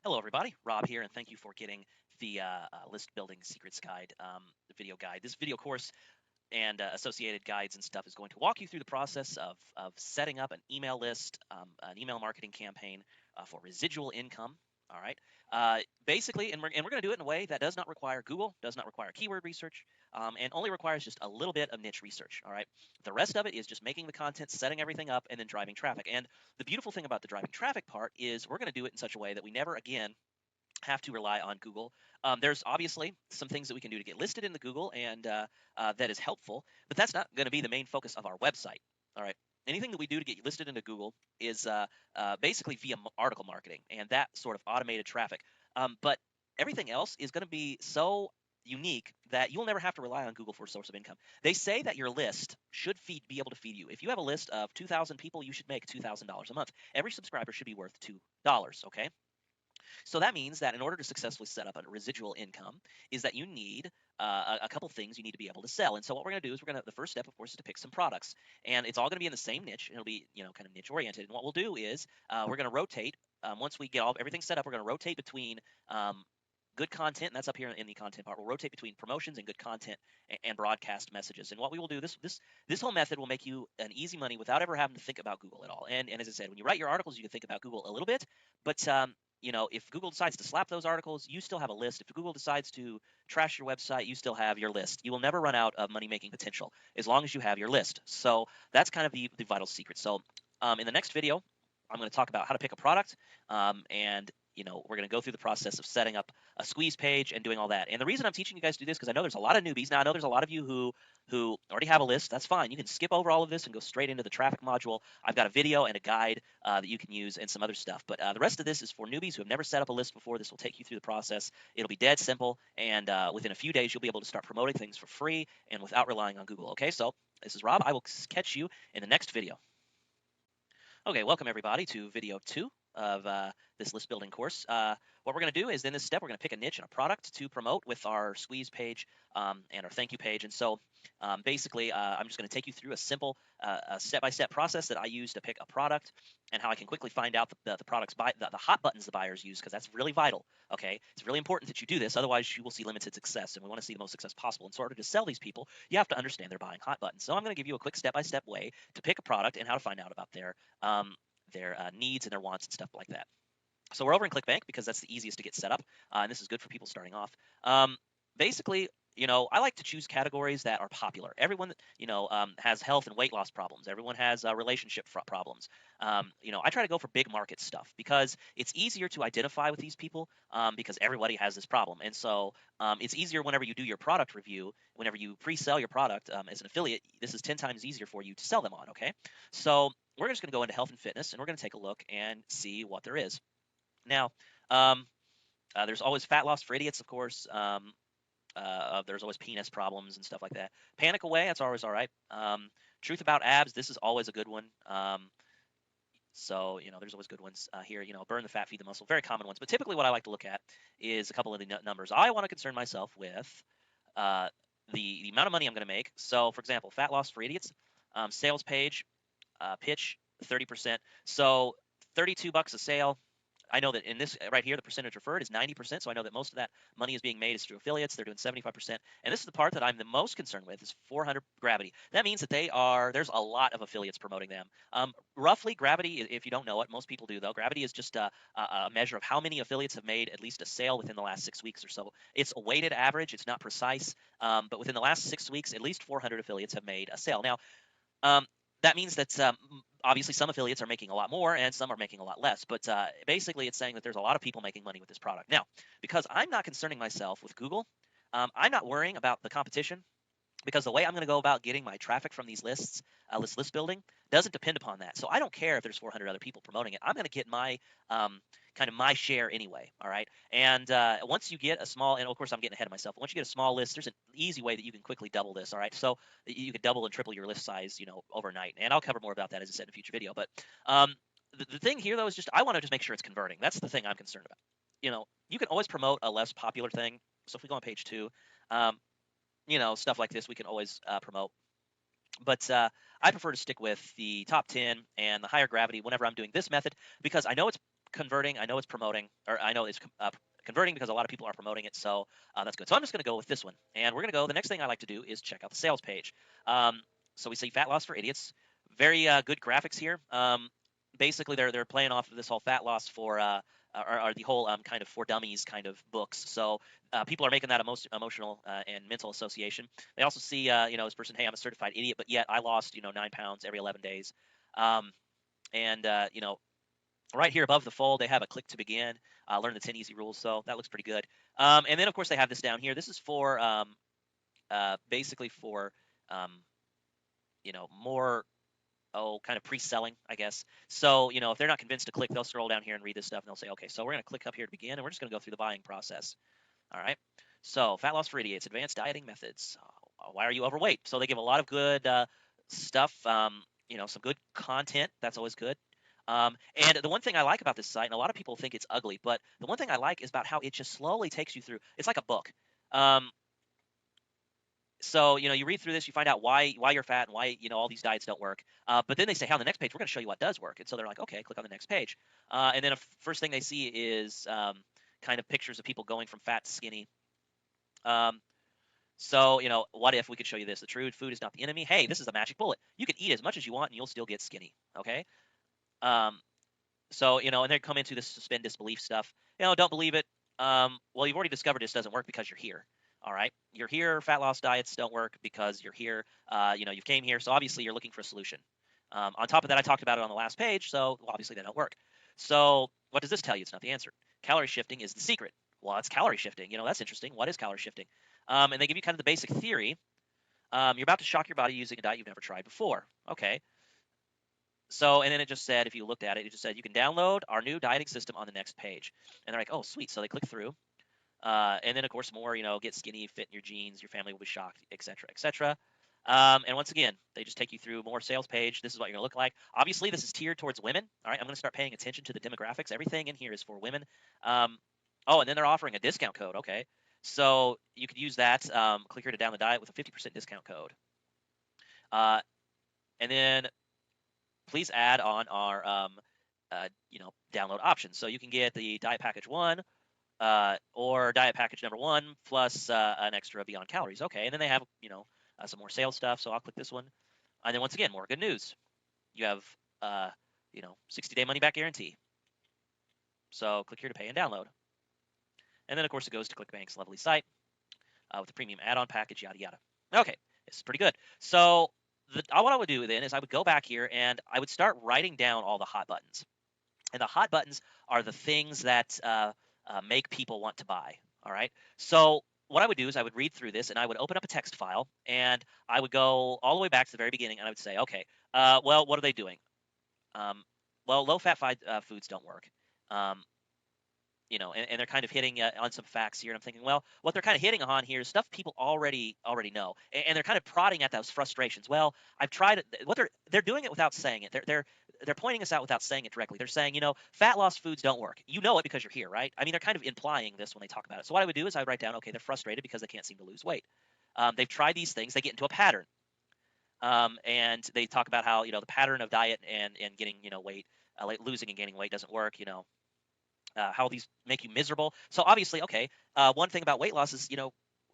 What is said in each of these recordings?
Hello, everybody. Rob here, and thank you for getting the list building secrets guide, video guide. This video course and associated guides and stuff is going to walk you through the process of setting up an email list, an email marketing campaign for residual income. All right. Basically, and we're going to do it in a way that does not require Google, does not require keyword research, and only requires just a little bit of niche research. All right. The rest of it is just making the content, setting everything up, and then driving traffic. And the beautiful thing about the driving traffic part is we're going to do it in such a way that we never again have to rely on Google. There's obviously some things that we can do to get listed into Google, and that is helpful, but that's not going to be the main focus of our website. All right. Anything that we do to get listed into Google is basically via article marketing and that sort of automated traffic. But everything else is going to be so unique that you'll never have to rely on Google for a source of income. They say that your list should be able to feed you. If you have a list of 2,000 people, you should make $2,000 a month. Every subscriber should be worth $2. Okay. So that means that in order to successfully set up a residual income, is that you need a couple things you need to be able to sell. And so what we're going to do is the first step, of course, is to pick some products, and it's all going to be in the same niche. It'll be kind of niche oriented. And what we'll do is we're going to rotate. Once we get everything set up, we're going to rotate between good content, and that's up here in the content part. We'll rotate between promotions and good content and broadcast messages. And what we will do, this whole method will make you an easy money without ever having to think about Google at all. And as I said, when you write your articles, you can think about Google a little bit, but if Google decides to slap those articles, you still have a list. If Google decides to trash your website, you still have your list. You will never run out of money-making potential as long as you have your list. So that's kind of the vital secret. So in the next video, I'm going to talk about how to pick a product, and we're going to go through the process of setting up a squeeze page and doing all that. And the reason I'm teaching you guys to do this because I know there's a lot of newbies. Now I know there's a lot of you who already have a list. That's fine. You can skip over all of this and go straight into the traffic module. I've got a video and a guide that you can use and some other stuff. But the rest of this is for newbies who have never set up a list before. This will take you through the process. It'll be dead simple, and within a few days you'll be able to start promoting things for free and without relying on Google. Okay, so this is Rob. I will catch you in the next video. Okay, welcome everybody to video 2 of this list building course. What we're going to do is in this step, we're going to pick a niche and a product to promote with our squeeze page and our thank you page. And so basically, I'm just going to take you through a simple step-by-step process that I use to pick a product and how I can quickly find out the products, the hot buttons the buyers use, because that's really vital. Okay, it's really important that you do this. Otherwise, you will see limited success, and we want to see the most success possible. And so in order to sell these people, you have to understand they're buying hot buttons. So I'm going to give you a quick step-by-step way to pick a product and how to find out about their needs and their wants and stuff like that. So we're over in ClickBank because that's the easiest to get set up, and this is good for people starting off. Basically, I like to choose categories that are popular. Everyone, has health and weight loss problems. Everyone has relationship problems. I try to go for big market stuff because it's easier to identify with these people because everybody has this problem. And so it's easier whenever you do your product review, whenever you pre-sell your product as an affiliate, this is 10 times easier for you to sell them on, okay? So we're just going to go into health and fitness, and we're going to take a look and see what there is. Now, there's always fat loss for idiots, of course. There's always penis problems and stuff like that. Panic away, that's always all right. Truth about abs, this is always a good one. So there's always good ones here. Burn the fat, feed the muscle, very common ones. But typically what I like to look at is a couple of the numbers. I want to concern myself with the amount of money I'm going to make. So, for example, fat loss for idiots, sales page, pitch, 30%. So $32 a sale. I know that in this right here, the percentage referred is 90%. So I know that most of that money is being made is through affiliates. They're doing 75%. And this is the part that I'm the most concerned with is 400 Gravity. That means that there's a lot of affiliates promoting them. Roughly, Gravity, if you don't know it, most people do though. Gravity is just a measure of how many affiliates have made at least a sale within the last 6 weeks or so. It's a weighted average. It's not precise. But within the last 6 weeks, at least 400 affiliates have made a sale. Now, that means that obviously some affiliates are making a lot more and some are making a lot less. But basically, it's saying that there's a lot of people making money with this product. Now, because I'm not concerning myself with Google, I'm not worrying about the competition because the way I'm going to go about getting my traffic from these lists, list building, doesn't depend upon that. So I don't care if there's 400 other people promoting it. I'm going to get my kind of my share anyway, all right? And once you get a small, and of course I'm getting ahead of myself, but once you get a small list, there's an easy way that you can quickly double this, all right? So you could double and triple your list size, overnight. And I'll cover more about that, as I said, in a future video. But the thing here, though, is just I want to just make sure it's converting. That's the thing I'm concerned about. You can always promote a less popular thing. So if we go on page 2, stuff like this we can always promote. But I prefer to stick with the top 10 and the higher gravity whenever I'm doing this method because I know it's converting. I know it's promoting, or I know it's converting because a lot of people are promoting it. So that's good. So I'm just going to go with this one. And we're going to go. The next thing I like to do is check out the sales page. So we see fat loss for idiots. Very good graphics here. Basically, they're playing off of this whole fat loss for or the whole kind of for dummies kind of books. So people are making that emotional and mental association. They also see, this person, hey, I'm a certified idiot, but yet I lost, 9 pounds every 11 days. And right here above the fold, they have a click to begin, learn the 10 easy rules. So that looks pretty good. And then, of course, they have this down here. This is for basically for, more kind of pre-selling, I guess. So, if they're not convinced to click, they'll scroll down here and read this stuff, and they'll say, okay, so we're going to click up here to begin, and we're just going to go through the buying process. All right. So, fat loss for idiots, advanced dieting methods. Why are you overweight? So they give a lot of good stuff. Some good content. That's always good. And the one thing I like about this site, and a lot of people think it's ugly, but the one thing I like is about how it just slowly takes you through. It's like a book. So, you read through this, you find out why you're fat and why, all these diets don't work. But then they say, hey, on the next page, we're going to show you what does work. And so they're like, okay, click on the next page. And then first thing they see is kind of pictures of people going from fat to skinny. So, what if we could show you this? The true food is not the enemy. Hey, this is the magic bullet. You can eat as much as you want and you'll still get skinny. Okay. So, and they come into this suspend disbelief stuff. Don't believe it. Well, you've already discovered this doesn't work because you're here. All right. You're here. Fat loss diets don't work because you're here. You've came here. So obviously you're looking for a solution. On top of that, I talked about it on the last page. So obviously they don't work. So what does this tell you? It's not the answer. Calorie shifting is the secret. Well, it's calorie shifting. That's interesting. What is calorie shifting? And they give you kind of the basic theory. You're about to shock your body using a diet you've never tried before. Okay. So, and then it just said, if you looked at it, it just said you can download our new dieting system on the next page. And they're like, oh, sweet. So they click through. And then, of course, more, get skinny, fit in your jeans, your family will be shocked, et cetera, et cetera. And once again, they just take you through more sales page. This is what you're going to look like. Obviously, this is tiered towards women. All right, I'm going to start paying attention to the demographics. Everything in here is for women. And then they're offering a discount code. Okay, so you could use that. Click here to down the diet with a 50% discount code. And then please add on our, download options. So you can get the diet package 1, or diet package number 1 plus an extra Beyond Calories. Okay, and then they have, some more sales stuff. So I'll click this one. And then once again, more good news. You have, 60-day money back guarantee. So click here to pay and download. And then, of course, it goes to ClickBank's lovely site with the premium add-on package, yada, yada. Okay, this is pretty good. So what I would do then is I would go back here and I would start writing down all the hot buttons. And the hot buttons are the things that make people want to buy. All right. So what I would do is I would read through this and I would open up a text file and I would go all the way back to the very beginning and I would say, okay, well, what are they doing? Well, low-fat foods don't work. And they're kind of hitting on some facts here. And I'm thinking, well, what they're kind of hitting on here is stuff people already know, and they're kind of prodding at those frustrations. Well, I've tried it. What they're doing it without saying it. They're pointing us out without saying it directly. They're saying, fat loss foods don't work. You know it because you're here, right? I mean, they're kind of implying this when they talk about it. So what I would do is I would write down, okay, they're frustrated because they can't seem to lose weight. They've tried these things. They get into a pattern. And they talk about how, the pattern of diet and getting, weight, like losing and gaining weight doesn't work, how these make you miserable. So obviously, okay, one thing about weight loss is,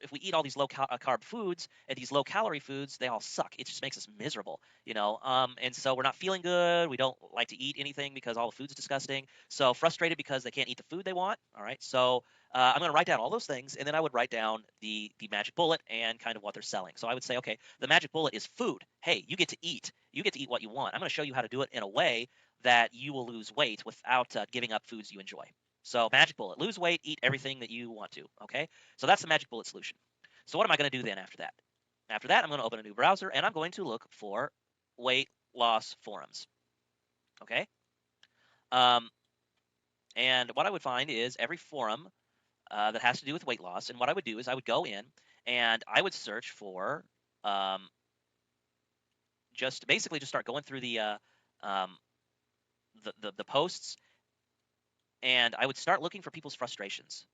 if we eat all these low carb foods and these low calorie foods, they all suck. It just makes us miserable, and so we're not feeling good. We don't like to eat anything because all the food's disgusting. So frustrated because they can't eat the food they want. All right. So I'm going to write down all those things, and then I would write down the magic bullet and kind of what they're selling. So I would say, okay, the magic bullet is food. Hey, you get to eat. You get to eat what you want. I'm going to show you how to do it in a way that you will lose weight without giving up foods you enjoy. So magic bullet, lose weight, eat everything that you want to, okay? So that's the magic bullet solution. So what am I going to do then after that? After that, I'm going to open a new browser, and I'm going to look for weight loss forums, okay? And what I would find is every forum that has to do with weight loss, and what I would do is I would go in, and I would search for just start going through the posts, and I would start looking for people's frustrations.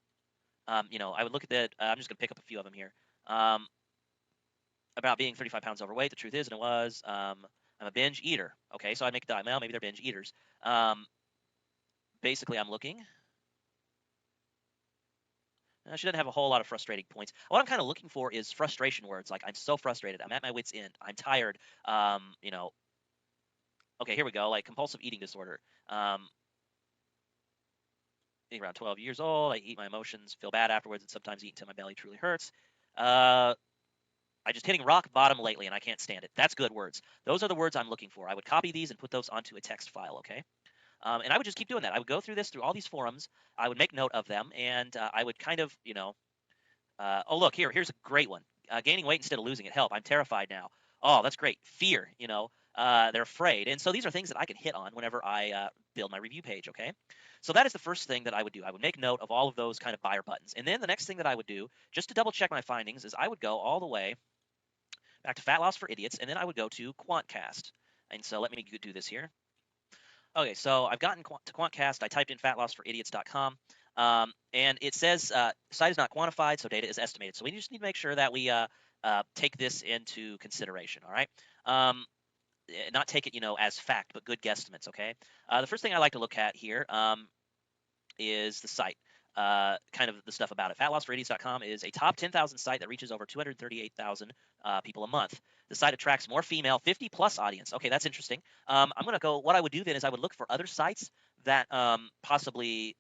I would look at the, I'm just going to pick up a few of them here, about being 35 pounds overweight. The truth is, and it was, I'm a binge eater. Okay, so I make a diet. Well, maybe they're binge eaters. basically I'm looking. She doesn't have a whole lot of frustrating points. What I'm kind of looking for is frustration words, like I'm so frustrated, I'm at my wit's end, I'm tired. You know, okay, here we go, like compulsive eating disorder. Around 12 years old, I eat my emotions, feel bad afterwards, and sometimes eat until my belly truly hurts. I just hitting rock bottom lately, and I can't stand it. That's good words. Those are the words I'm looking for. I would copy these and put those onto a text file, okay? And I would just keep doing that. I would go through this, through all these forums. I would make note of them, and I would kind of, oh, look, here's a great one. Gaining weight instead of losing it. Help, I'm terrified now. Oh, that's great. Fear, they're afraid. And so these are things that I can hit on whenever I build my review page, okay? So that is the first thing that I would do. I would make note of all of those kind of buyer buttons. And then the next thing that I would do, just to double check my findings, is I would go all the way back to Fat Loss for Idiots, and then I would go to QuantCast. And so let me do this here. Okay, so I've gotten to QuantCast. I typed in fatlossoforidiots.com, and it says site is not quantified, so data is estimated. So we just need to make sure that we take this into consideration, all right? Not take it, as fact, but good guesstimates, okay? The first thing I like to look at here is the site. Kind of the stuff about it. FatLossForIdiots.com is a top 10,000 site that reaches over 238,000 people a month. The site attracts more female 50-plus audience. Okay, that's interesting. I'm going to go, what I would do then is I would look for other sites that possibly,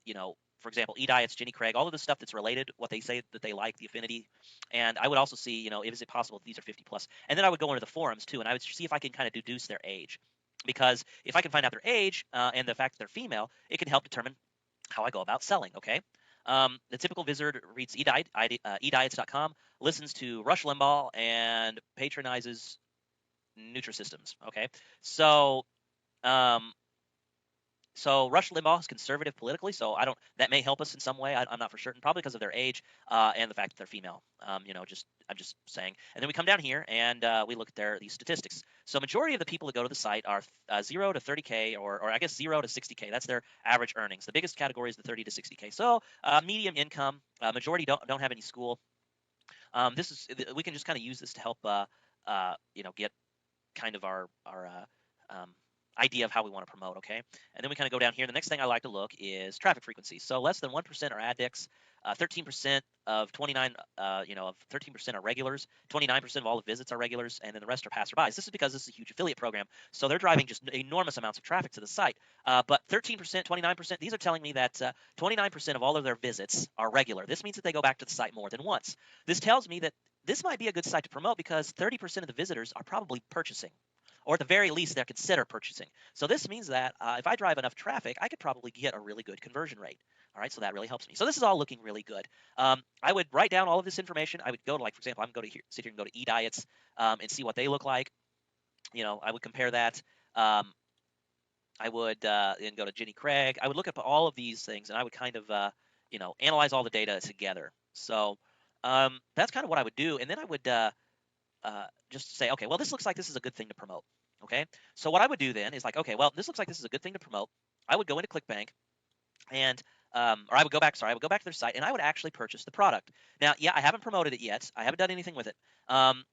for example, eDiets, Jenny Craig, all of the stuff that's related, what they say that they like, the affinity. And I would also see, is it possible that these are 50-plus? And then I would go into the forums, too, and I would see if I can kind of deduce their age. Because if I can find out their age and the fact that they're female, it can help determine how I go about selling, okay? The typical visitor reads eDiets.com, listens to Rush Limbaugh, and patronizes Nutrisystems. Okay, so Rush Limbaugh is conservative politically, so that may help us in some way. I'm not for certain, probably because of their age and the fact that they're female. I'm just saying. And then we come down here and we look at these statistics. So majority of the people that go to the site are 0 to 30K, or I guess 0 to 60K. That's their average earnings. The biggest category is the 30 to 60K. So medium income. Majority don't have any school. We can just kind of use this to help get kind of our idea of how we want to promote, okay? And then we kind of go down here. The next thing I like to look is traffic frequency. So less than 1% are addicts. 13% of 13% are regulars. 29% of all the visits are regulars, and then the rest are passerbys. This is because this is a huge affiliate program, so they're driving just enormous amounts of traffic to the site. But 13%, 29%, these are telling me that 29% of all of their visits are regular. This means that they go back to the site more than once. This tells me that this might be a good site to promote because 30% of the visitors are probably purchasing, or at the very least, they're consider purchasing. So this means that if I drive enough traffic, I could probably get a really good conversion rate. All right, so that really helps me. So this is all looking really good. I would write down all of this information. I would go to, like, for example, I'm going to sit here and go to eDiets and see what they look like. I would compare that. I would then go to Jenny Craig. I would look up all of these things, and I would kind of, analyze all the data together. So that's kind of what I would do. And then I would just say, okay, well, this looks like this is a good thing to promote. Okay, so what I would do then is like, okay, well, this looks like this is a good thing to promote. I would go into ClickBank and or I would go back to their site and I would actually purchase the product. Now, yeah, I haven't promoted it yet. I haven't done anything with it. And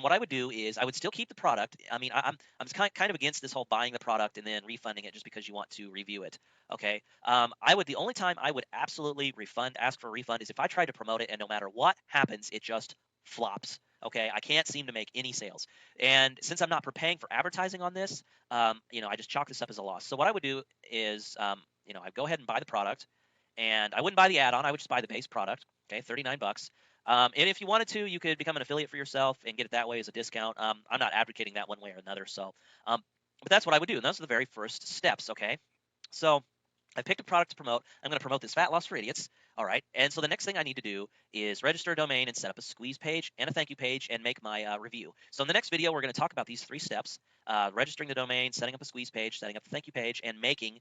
what I would do is I would still keep the product. I mean, I'm kind of against this whole buying the product and then refunding it just because you want to review it. Okay. The only time I would absolutely ask for a refund is if I tried to promote it and no matter what happens, it just flops. Okay, I can't seem to make any sales. And since I'm not paying for advertising on this, I just chalk this up as a loss. So what I would do is, I'd go ahead and buy the product, and I wouldn't buy the add-on. I would just buy the base product. Okay, $39. And if you wanted to, you could become an affiliate for yourself and get it that way as a discount. I'm not advocating that one way or another. So, but that's what I would do. And those are the very first steps. Okay, so I picked a product to promote. I'm going to promote this Fat Loss for Idiots. All right. And so the next thing I need to do is register a domain and set up a squeeze page and a thank you page and make my review. So in the next video, we're going to talk about these 3 steps: registering the domain, setting up a squeeze page, setting up the thank you page, and making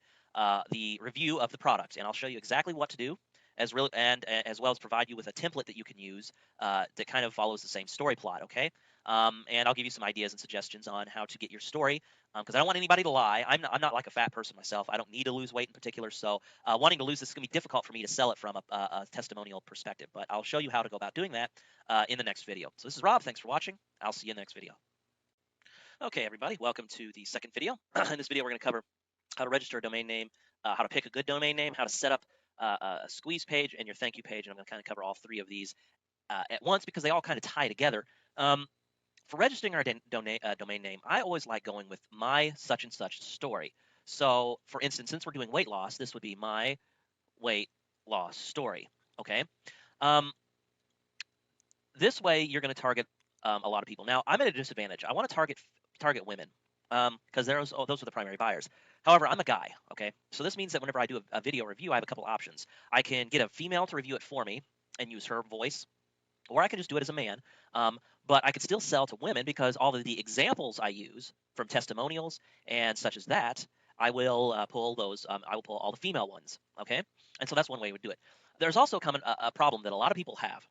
the review of the product. And I'll show you exactly what to do, as well as provide you with a template that you can use that kind of follows the same story plot. Okay. And I'll give you some ideas and suggestions on how to get your story, because I don't want anybody to lie. I'm not like a fat person myself. I don't need to lose weight in particular, so wanting to lose this is going to be difficult for me to sell it from a testimonial perspective, but I'll show you how to go about doing that in the next video. So this is Rob. Thanks for watching. I'll see you in the next video. Okay, everybody, welcome to the second video. In this video, we're going to cover how to register a domain name how to pick a good domain name, how to set up a squeeze page, and your thank you page. And I'm going to kind of cover all three of these at once because they all kind of tie together. For registering our domain name, I always like going with my such and such story. So, for instance, since we're doing weight loss, this would be my weight loss story. Okay. Um, this way, you're going to target a lot of people. Now, I'm at a disadvantage. I want to target women because those are the primary buyers. However, I'm a guy. Okay. So this means that whenever I do a video review, I have a couple options. I can get a female to review it for me and use her voice, or I could just do it as a man. But I could still sell to women because all of the examples I use from testimonials and such as that, I will pull those. I will pull all the female ones. Okay, and so that's one way we would do it. There's also a problem that a lot of people have,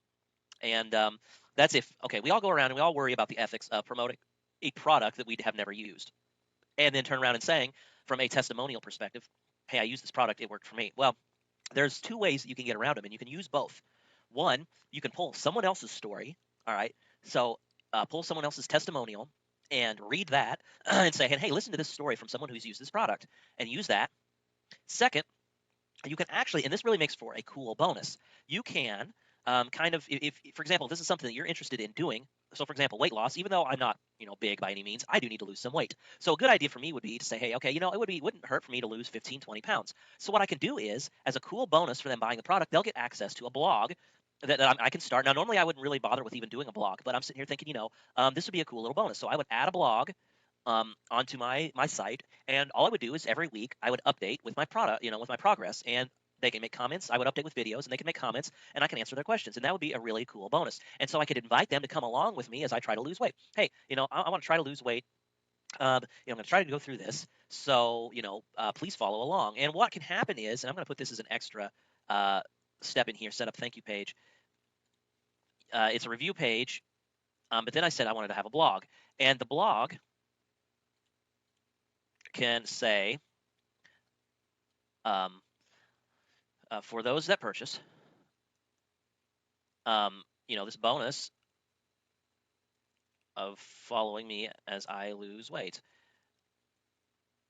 and that's if we all go around and we all worry about the ethics of promoting a product that we have never used, and then turn around and saying from a testimonial perspective, hey, I used this product, it worked for me. Well, there's two ways that you can get around them, and you can use both. One, you can pull someone else's story. All right, so pull someone else's testimonial and read that and say, hey, listen to this story from someone who's used this product, and use that. Second, you can actually, and this really makes for a cool bonus, you can kind of, if for example, this is something that you're interested in doing. So for example, weight loss, even though I'm not, big by any means, I do need to lose some weight. So a good idea for me would be to say, hey, okay, it wouldn't hurt for me to lose 15, 20 pounds. So what I can do is, as a cool bonus for them buying the product, they'll get access to a blog that I can start. Now, normally I wouldn't really bother with even doing a blog, but I'm sitting here thinking, this would be a cool little bonus. So I would add a blog onto my site, and all I would do is every week I would update with my product, with my progress, and they can make comments. I would update with videos, and they can make comments, and I can answer their questions, and that would be a really cool bonus. And so I could invite them to come along with me as I try to lose weight. Hey, I want to try to lose weight. I'm going to try to go through this. So, please follow along. And what can happen is, and I'm going to put this as an extra step in here, set up thank you page. It's a review page, but then I said I wanted to have a blog, and the blog can say, for those that purchase, this bonus of following me as I lose weight.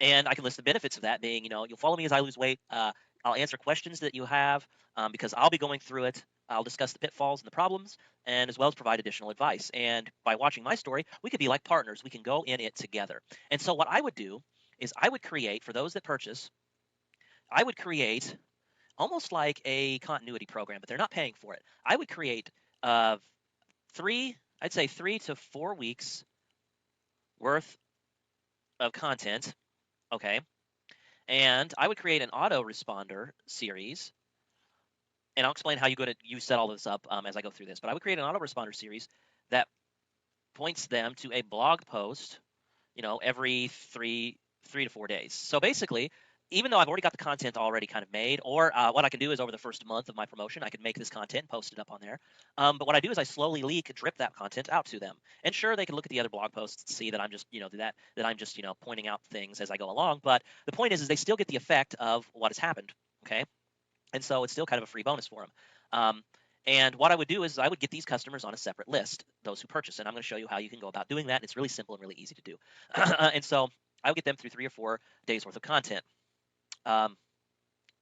And I can list the benefits of that being, you'll follow me as I lose weight. I'll answer questions that you have because I'll be going through it. I'll discuss the pitfalls and the problems, and as well as provide additional advice. And by watching my story, we could be like partners. We can go in it together. And so what I would do is I would create, for those that purchase, I would create almost like a continuity program, but they're not paying for it. I would create I'd say 3 to 4 weeks worth of content, okay? And I would create an autoresponder series, and I'll explain how you set all this up as I go through this. But I would create an autoresponder series that points them to a blog post, every three to 4 days. So basically, even though I've already got the content already kind of made, or what I can do is over the first month of my promotion, I can make this content, post it up on there. But what I do is I slowly drip that content out to them. And sure, they can look at the other blog posts and see that I'm just, that I'm just, pointing out things as I go along. But the point is they still get the effect of what has happened. Okay. And so it's still kind of a free bonus for them. And what I would do is I would get these customers on a separate list, those who purchase. And I'm going to show you how you can go about doing that. It's really simple and really easy to do. And so I would get them through 3 or 4 days worth of content.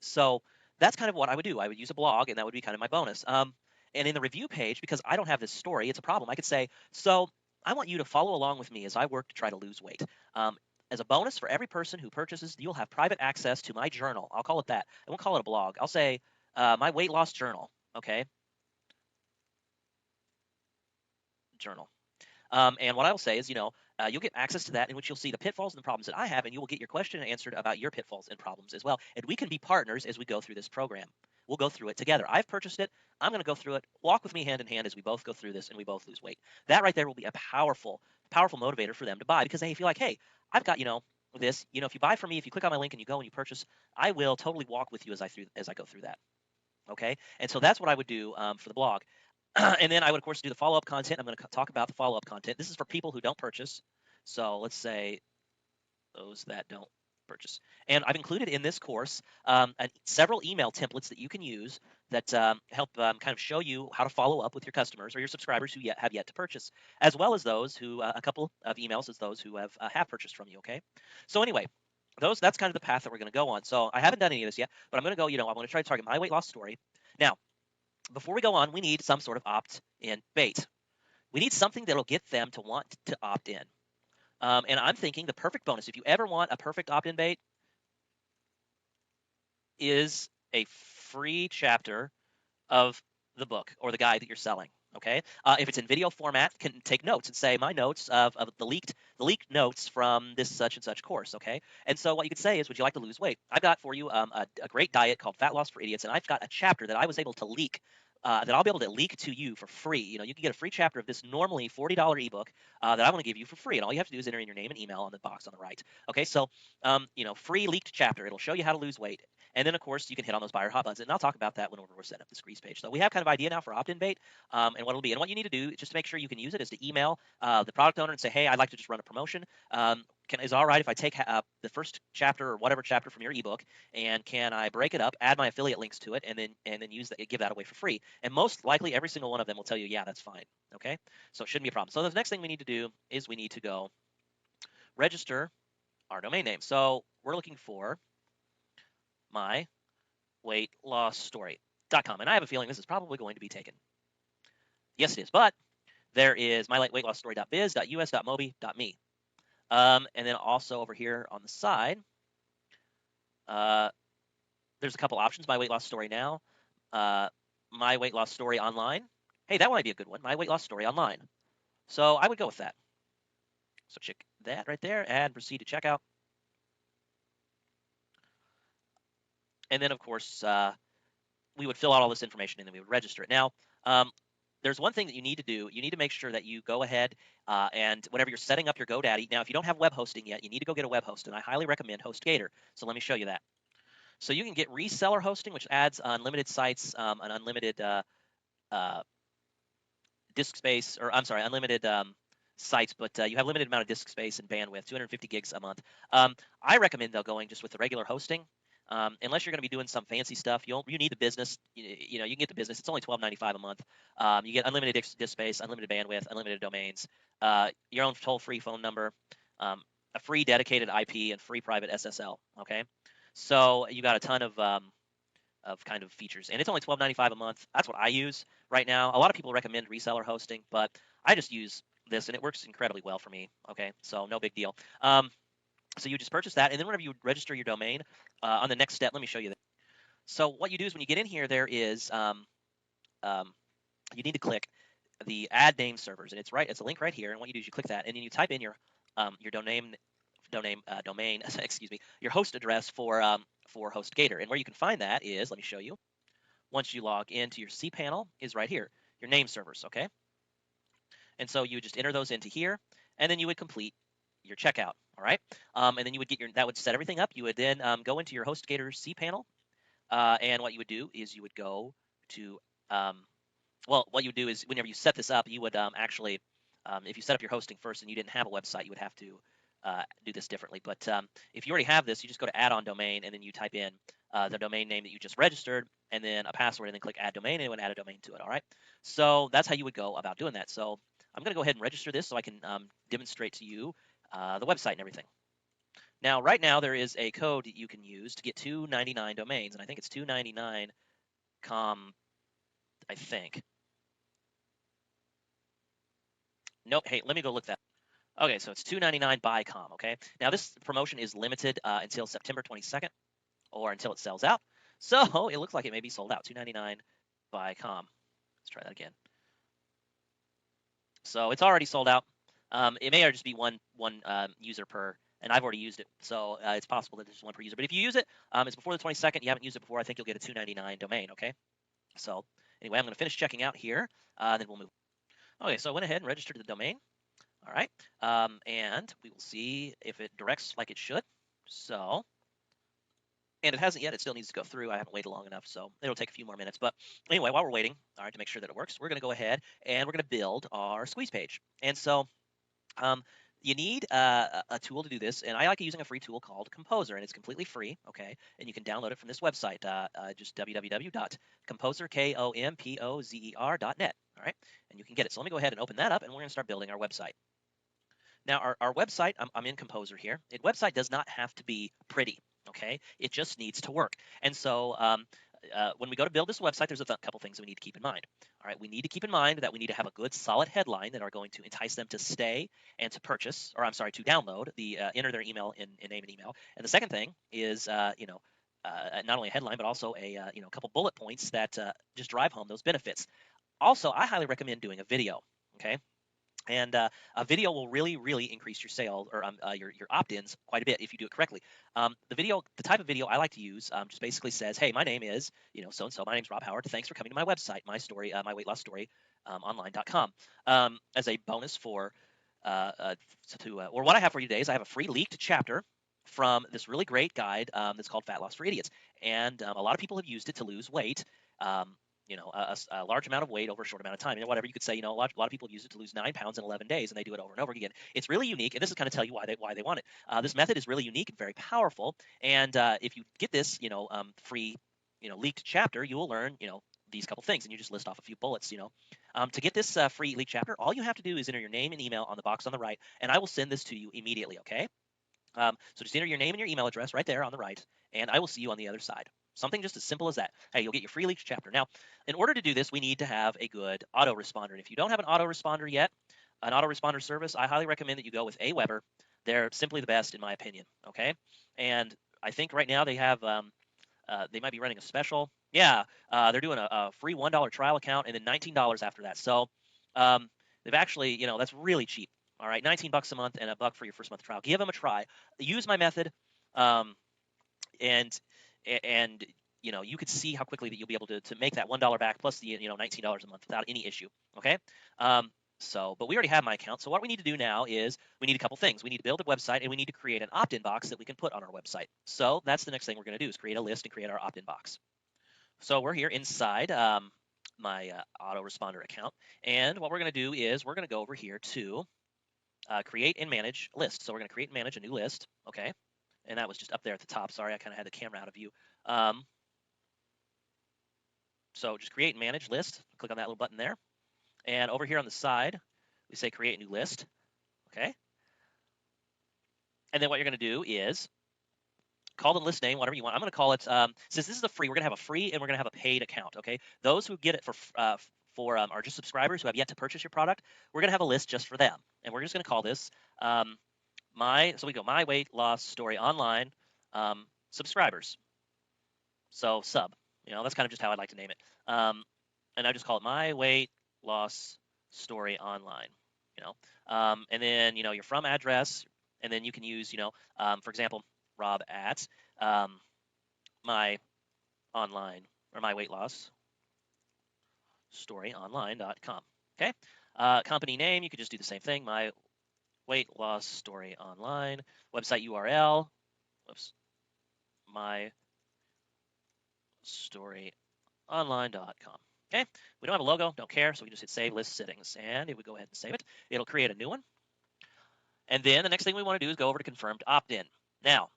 So that's kind of what I would do. I would use a blog, and that would be kind of my bonus. And in the review page, because I don't have this story, it's a problem. I could say, so I want you to follow along with me as I work to try to lose weight. As a bonus for every person who purchases, you'll have private access to my journal. I'll call it that. I won't call it a blog. I'll say my weight loss journal. Okay. Journal. And what I will say is, you'll get access to that, in which you'll see the pitfalls and the problems that I have, and you will get your question answered about your pitfalls and problems as well. And we can be partners as we go through this program. We'll go through it together. I've purchased it. I'm going to go through it. Walk with me hand in hand as we both go through this and we both lose weight. That right there will be a powerful, powerful motivator for them to buy, because they feel like, hey, I've got, this, if you buy from me, if you click on my link and you go and you purchase, I will totally walk with you as I go through that. Okay. And so that's what I would do for the blog. And then I would, of course, do the follow-up content. I'm going to talk about the follow-up content. This is for people who don't purchase. So let's say those that don't purchase. And I've included in this course several email templates that you can use that help kind of show you how to follow up with your customers or your subscribers who have yet to purchase, as well as those who, a couple of emails as those who have purchased from you, okay? So anyway, that's kind of the path that we're going to go on. So I haven't done any of this yet, but I'm going to go, I'm going to try to target my weight loss story. Now, before we go on, we need some sort of opt-in bait. We need something that'll get them to want to opt in. And I'm thinking the perfect bonus, if you ever want a perfect opt-in bait, is a free chapter of the book or the guide that you're selling. Okay, if it's in video format, can take notes and say my notes of the leaked notes from this such and such course. Okay, and so what you could say is, would you like to lose weight? I've got for you a great diet called Fat Loss for Idiots, and I've got a chapter that I was able to leak. That I'll be able to leak to you for free. You can get a free chapter of this normally $40 ebook that I want to give you for free, and all you have to do is enter in your name and email on the box on the right. Okay, so free leaked chapter. It'll show you how to lose weight. And then, of course, you can hit on those buyer hot buttons. And I'll talk about that whenever we're setting up the squeeze page. So we have kind of idea now for opt-in bait and what it'll be. And what you need to do, just to make sure you can use it, is to email the product owner and say, hey, I'd like to just run a promotion. Is it all right if I take the first chapter or whatever chapter from your ebook, and can I break it up, add my affiliate links to it, and then give that away for free? And most likely, every single one of them will tell you, yeah, that's fine. Okay, so it shouldn't be a problem. So the next thing we need to do is we need to go register our domain name. So we're looking for my weight loss story.com. And I have a feeling this is probably going to be taken. Yes, it is. But there is myweightlossstory.biz.us.mobi.me. And then also over here on the side, there's a couple options. My weight loss story now, my weight loss story online. Hey, that might be a good one. My weight loss story online. So I would go with that. So check that right there and proceed to checkout. And then, of course, we would fill out all this information and then we would register it. Now, there's one thing that you need to do. You need to make sure that you go ahead and whenever you're setting up your GoDaddy, now if you don't have web hosting yet, you need to go get a web host, and I highly recommend HostGator. So let me show you that. So you can get reseller hosting, which adds unlimited sites, an unlimited disk space, or I'm sorry, unlimited sites, but you have limited amount of disk space and bandwidth, 250 gigs a month. I recommend though going just with the regular hosting. Unless you're going to be doing some fancy stuff, you need the business. You can get the business. It's only $12.95 a month. You get unlimited disk space, unlimited bandwidth, unlimited domains, your own toll-free phone number, a free dedicated IP, and free private SSL. Okay, so you got a ton of kind of features, and it's only $12.95 a month. That's what I use right now. A lot of people recommend reseller hosting, but I just use this, and it works incredibly well for me. Okay, so no big deal. So you just purchase that, and then whenever you register your domain, on the next step, let me show you that. So what you do is when you get in here, there is you need to click the add name servers, and it's a link right here. And what you do is you click that, and then you type in your domain excuse me, your host address for HostGator. And where you can find that is, let me show you. Once you log into your cPanel, is right here, your name servers. Okay, and so you would just enter those into here, and then you would complete your checkout. All right, and then you would that would set everything up. You would then go into your HostGator cPanel, and what you would do is you would go to what you would do is whenever you set this up, you would actually, if you set up your hosting first and you didn't have a website, you would have to do this differently. But if you already have this, you just go to add-on domain, and then you type in the domain name that you just registered, and then a password, and then click add domain, and it would add a domain to it. All right, so that's how you would go about doing that. So I'm going to go ahead and register this so I can demonstrate to you the website and everything. Now, right now, there is a code that you can use to get 299 domains, and I think it's 299 I think. Nope. Hey, let me go look that. Okay, so it's 299 by com. Okay. Now this promotion is limited until September 22nd, or until it sells out. So it looks like it may be sold out. 299 by com. Let's try that again. So it's already sold out. It may just be one user per, and I've already used it, so it's possible that there's one per user. But if you use it, it's before the 22nd. You haven't used it before. I think you'll get a 299 domain. Okay. So anyway, I'm going to finish checking out here, then we'll move. Okay, so I went ahead and registered the domain. All right, and we will see if it directs like it should. So, and it hasn't yet. It still needs to go through. I haven't waited long enough, so it'll take a few more minutes. But anyway, while we're waiting, all right, to make sure that it works, we're going to go ahead and we're going to build our squeeze page. And so, you need a tool to do this, and I like using a free tool called Composer, and it's completely free, okay? And you can download it from this website, just www.composer.net, all right? And you can get it. So let me go ahead and open that up, and we're going to start building our website. Now, our website, I'm in Composer here. Website does not have to be pretty, okay? It just needs to work. And so when we go to build this website, there's a couple things we need to keep in mind. All right, we need to keep in mind that we need to have a good, solid headline that are going to entice them to stay and to purchase, or I'm sorry, to download enter their email in name and email. And the second thing is, not only a headline but also a couple bullet points that just drive home those benefits. Also, I highly recommend doing a video. Okay, and a video will really, really increase your sales or your opt-ins quite a bit if you do it correctly. The type of video I like to use, just basically says, "Hey, my name is so and so. My name is Rob Howard. Thanks for coming to my website, my weight loss story online.com." As a bonus for or what I have for you today is I have a free leaked chapter from this really great guide that's called Fat Loss for Idiots, and a lot of people have used it to lose weight. A large amount of weight over a short amount of time. Whatever you could say, a lot of people use it to lose 9 pounds in 11 days, and they do it over and over again. It's really unique, and this is kind of tell you why they want it. This method is really unique and very powerful. And if you get this, free, leaked chapter, you will learn, these couple things, and you just list off a few bullets. To get this free leaked chapter, all you have to do is enter your name and email on the box on the right, and I will send this to you immediately. Okay. So just enter your name and your email address right there on the right, and I will see you on the other side. Something just as simple as that. Hey, you'll get your free leaked chapter. Now, in order to do this, we need to have a good autoresponder. And if you don't have an autoresponder yet, an autoresponder service, I highly recommend that you go with Aweber. They're simply the best in my opinion. Okay, and I think right now they have they might be running a special. Yeah, they're doing a free $1 trial account and then $19 after that. So they've actually, that's really cheap. All right, $19 a month and $1 for your first month trial. Give them a try. Use my method, and you could see how quickly that you'll be able to make that $1 back plus the $19 a month without any issue. Okay. But we already have my account. So what we need to do now is we need a couple things. We need to build a website and we need to create an opt-in box that we can put on our website. So that's the next thing we're going to do is create a list and create our opt-in box. So we're here inside my autoresponder account, and what we're going to do is we're going to go over here to create and manage list. So we're going to create and manage a new list. Okay. And that was just up there at the top. Sorry, I kind of had the camera out of view. So just create and manage list. Click on that little button there. And over here on the side, we say create new list. Okay. And then what you're going to do is call the list name, whatever you want. I'm going to call it, since this is a free, we're going to have a free and we're going to have a paid account. Okay. Those who get it are just subscribers who have yet to purchase your product. We're going to have a list just for them. And we're just going to call this my weight loss story online subscribers. So sub, that's kind of just how I'd like to name it. And I just call it my weight loss story online, and then, your from address, and then you can use, for example, Rob at my online or my weight loss story online.com. Okay. Company name, you could just do the same thing. My weight loss story online. Website URL. Whoops. My story online.com. Okay. We don't have a logo, don't care, so we just hit save list settings, and it would go ahead and save it. It'll create a new one. And then the next thing we want to do is go over to confirmed opt-in. Now,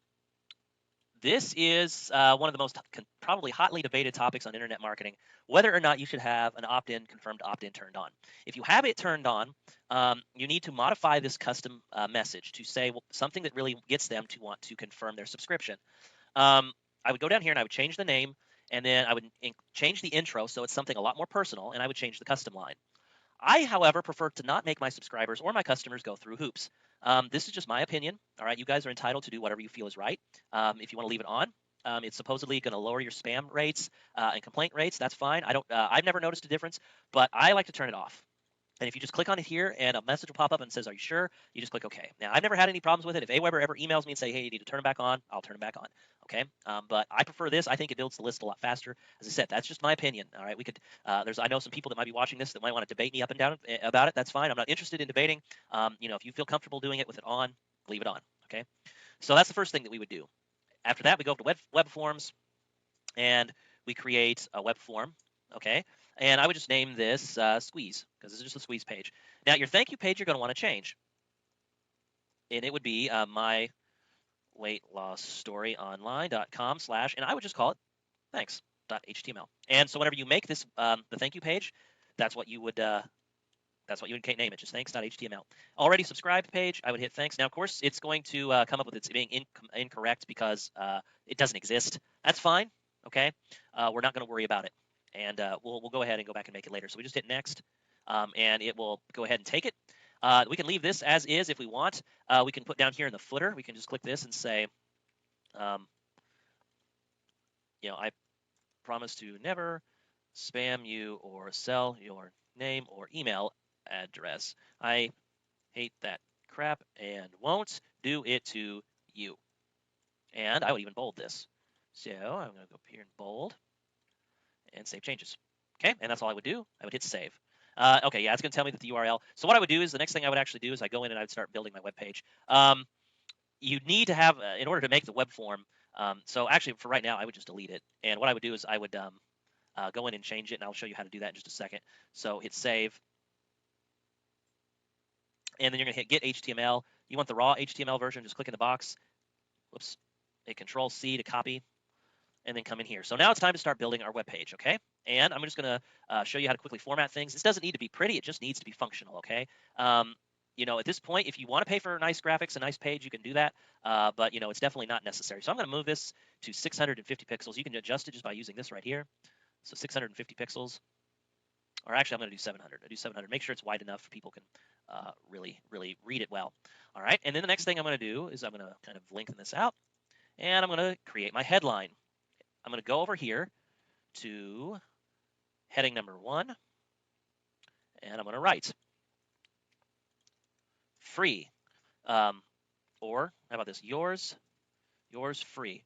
this is one of the most probably hotly debated topics on internet marketing, whether or not you should have an opt-in, confirmed opt-in turned on. If you have it turned on, you need to modify this custom message to say something that really gets them to want to confirm their subscription. I would go down here and I would change the name, and then I would change the intro so it's something a lot more personal, and I would change the custom line. I, however, prefer to not make my subscribers or my customers go through hoops. This is just my opinion. All right, you guys are entitled to do whatever you feel is right. If you want to leave it on, it's supposedly going to lower your spam rates and complaint rates. That's fine. I've never noticed a difference, but I like to turn it off. And if you just click on it here and a message will pop up and says, "Are you sure?" You just click OK. Now, I've never had any problems with it. If Aweber ever emails me and say, "Hey, you need to turn it back on," I'll turn it back on. Okay. But I prefer this. I think it builds the list a lot faster. As I said, that's just my opinion. All right. We could. I know some people that might be watching this that might want to debate me up and down about it. That's fine. I'm not interested in debating. If you feel comfortable doing it with it on, leave it on. Okay. So that's the first thing that we would do. After that, we go up to web forms, and we create a web form. Okay. And I would just name this squeeze, because this is just a squeeze page. Now, your thank you page you're going to want to change. And it would be my weight loss story online.com/ and I would just call it thanks.html. And so whenever you make this the thank you page, that's what you would That's what you would name it, just thanks.html. Already subscribed page, I would hit thanks. Now, of course, it's going to come up with it being incorrect because it doesn't exist. That's fine, okay? We're not going to worry about it. And we'll go ahead and go back and make it later. So we just hit next, and it will go ahead and take it. We can leave this as is if we want. We can put down here in the footer, we can just click this and say, I promise to never spam you or sell your name or email address. I hate that crap and won't do it to you. And I would even bold this. So I'm going to go up here and bold and save changes. Okay, and that's all I would do. I would hit save. Okay, yeah, it's going to tell me that the URL. So what I would do is the next thing I would actually do is I go in and I would start building my web page. You need to have, in order to make the web form, so actually for right now, I would just delete it. And what I would do is I would go in and change it, and I'll show you how to do that in just a second. So hit save. And then you're going to hit get HTML. You want the raw HTML version, just click in the box. Whoops. Hit Control-C to copy, and then come in here. So now it's time to start building our web page, okay? And I'm just going to show you how to quickly format things. This doesn't need to be pretty. It just needs to be functional, okay? At this point, if you want to pay for nice graphics, a nice page, you can do that. But, it's definitely not necessary. So I'm going to move this to 650 pixels. You can adjust it just by using this right here. So 650 pixels. Or actually, I'm going to do 700. I do 700. Make sure it's wide enough people can really, really read it well. All right. And then the next thing I'm going to do is I'm going to kind of lengthen this out. And I'm going to create my headline. I'm going to go over here to heading number 1. And I'm going to write free. Or how about this? Yours free.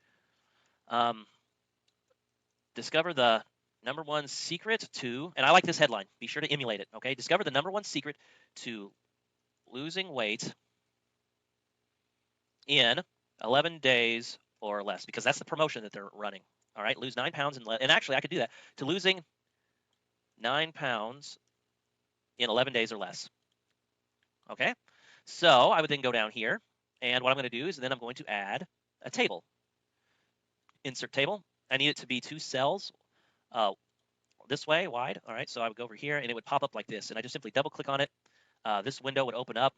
Discover the number 1 secret to, and I like this headline. Be sure to emulate it, okay? Discover the number 1 secret to losing weight in 11 days or less, because that's the promotion that they're running. All right, lose 9 pounds and actually I could do that, to losing 9 pounds in 11 days or less. Okay, so I would then go down here, and what I'm going to do is then I'm going to add a table. Insert table. I need it to be 2 cells this way wide. All right, so I would go over here and it would pop up like this, and I just simply double click on it. This window would open up.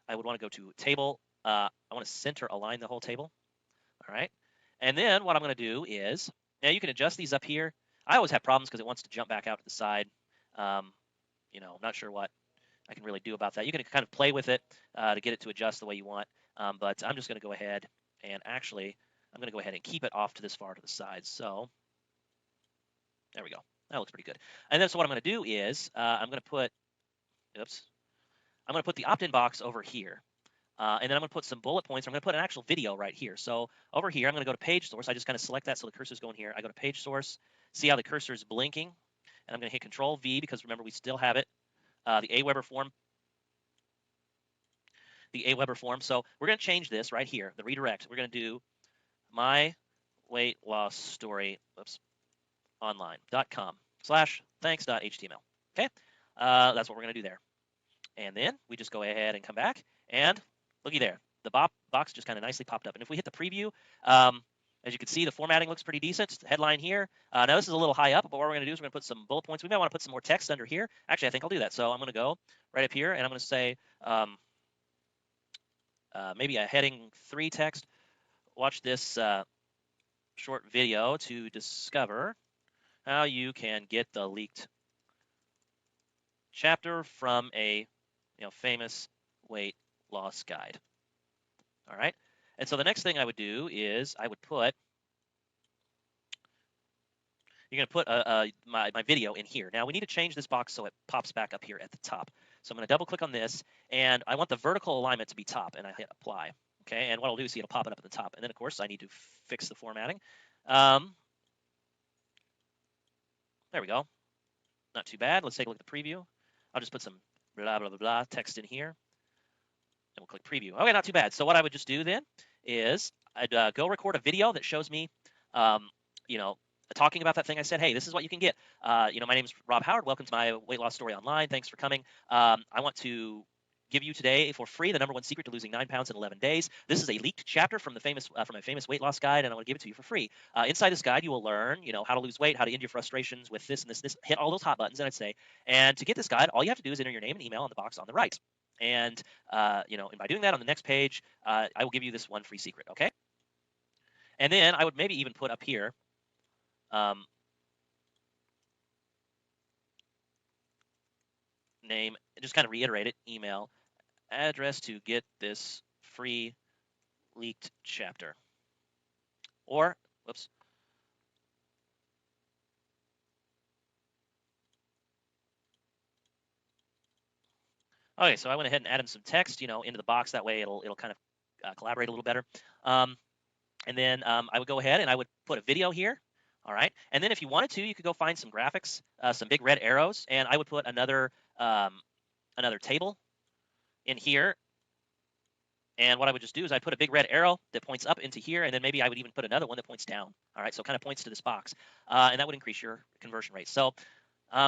I would want to go to table. I want to center align the whole table. All right, and then what I'm going to do is, now you can adjust these up here. I always have problems because it wants to jump back out to the side. I'm not sure what I can really do about that. You can kind of play with it to get it to adjust the way you want, but I'm just going to go ahead and actually I'm going to go ahead and keep it off to this far to the side. So there we go. That looks pretty good. And then so what I'm going to do is I'm going to put the opt-in box over here. And then I'm going to put some bullet points. I'm going to put an actual video right here. So over here, I'm going to go to page source. I just kind of select that so the cursor's going here. I go to page source. See how the cursor is blinking? And I'm going to hit Control V because remember we still have it. The Aweber form. The Aweber form. So we're going to change this right here. The redirect. We're going to do my weight loss story. online.com/thanks.html. Okay, that's what we're going to do there. And then we just go ahead and come back, and looky there, the box just kind of nicely popped up. And if we hit the preview, as you can see, the formatting looks pretty decent. The headline here. Now this is a little high up, but what we're going to do is we're going to put some bullet points. We might want to put some more text under here. Actually, I think I'll do that. So I'm going to go right up here, and I'm going to say maybe a heading 3 text. Watch this short video to discover how you can get the leaked chapter from a famous weight loss guide. All right, and so the next thing I would do is I would put, you're going to put my video in here. Now we need to change this box so it pops back up here at the top. So I'm going to double click on this, and I want the vertical alignment to be top, and I hit apply. Okay, and what I'll do is see it'll pop it up at the top, and then of course I need to fix the formatting. There we go. Not too bad. Let's take a look at the preview. I'll just put some blah, blah, blah, blah text in here. And we'll click preview. Okay, not too bad. So what I would just do then is I'd go record a video that shows me, talking about that thing I said. Hey, this is what you can get. My name's Rob Howard. Welcome to my weight loss story online. Thanks for coming. I want to give you today for free the #1 secret to losing 9 pounds in 11 days. This is a leaked chapter from from a famous weight loss guide, and I want to give it to you for free. Inside this guide, you will learn, how to lose weight, how to end your frustrations with this and this. Hit all those hot buttons, and I'd say. And to get this guide, all you have to do is enter your name and email in the box on the right. And and by doing that on the next page, I will give you this one free secret. Okay. And then I would maybe even put up here. Name, just kind of reiterate it, email, address to get this free leaked chapter. Or, whoops. Okay, so I went ahead and added some text, into the box. That way it'll kind of collaborate a little better. And then I would go ahead and I would put a video here. All right. And then if you wanted to, you could go find some graphics, some big red arrows, and I would put another table in here. And what I would just do is I put a big red arrow that points up into here, and then maybe I would even put another one that points down. All right, so it kind of points to this box, and that would increase your conversion rate. So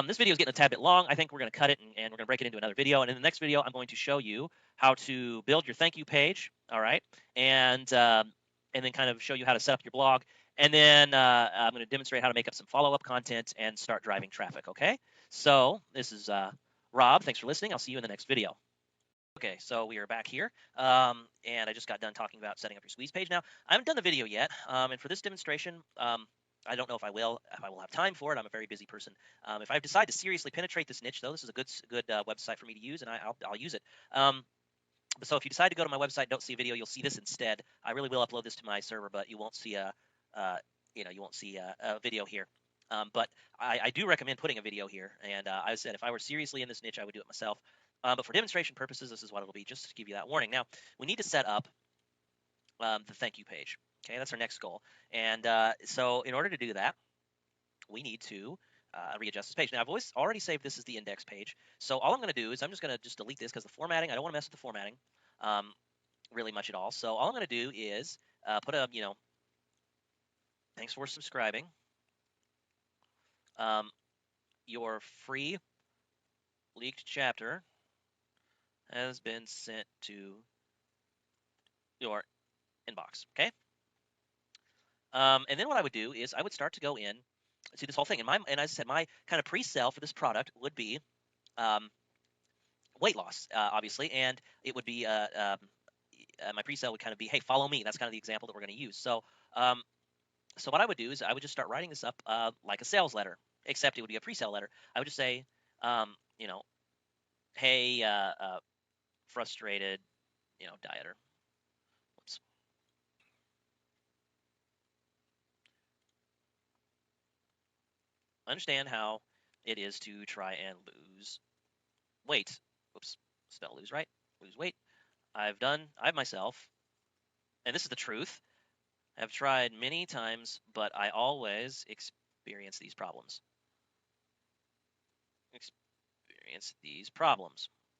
this video is getting a tad bit long. I think we're going to cut it, and we're going to break it into another video. And in the next video, I'm going to show you how to build your thank you page. All right, and then kind of show you how to set up your blog. And then I'm going to demonstrate how to make up some follow-up content and start driving traffic. Okay, so this is Rob. Thanks for listening. I'll see you in the next video. Okay, so we are back here, and I just got done talking about setting up your squeeze page. Now, I haven't done the video yet, and for this demonstration, I don't know if I will have time for it. I'm a very busy person. If I decide to seriously penetrate this niche, though, this is a good website for me to use, and I'll use it. So if you decide to go to my website, don't see a video, you'll see this instead. I really will upload this to my server, but you won't see a video here. But I do recommend putting a video here, and I said if I were seriously in this niche, I would do it myself. But for demonstration purposes, this is what it'll be, just to give you that warning. Now, we need to set up the thank you page. Okay, that's our next goal. And so in order to do that, we need to readjust this page. Now, I've already saved this as the index page. So all I'm going to do is I'm just going to delete this because the formatting, I don't want to mess with the formatting really much at all. So all I'm going to do is put a, thanks for subscribing. Your free leaked chapter has been sent to your inbox, okay? And then what I would do is I would start to go in, see this whole thing. And as I said, my kind of pre-sale for this product would be weight loss, obviously, and it would be my pre-sale would kind of be, hey, follow me. That's kind of the example that we're going to use. So, so what I would do is I would just start writing this up like a sales letter, except it would be a pre-sale letter. I would just say, hey, frustrated, dieter. Whoops. Understand how it is to try and lose weight. Whoops, spell lose right. Lose weight. I myself, and this is the truth, have tried many times, but I always experience these problems.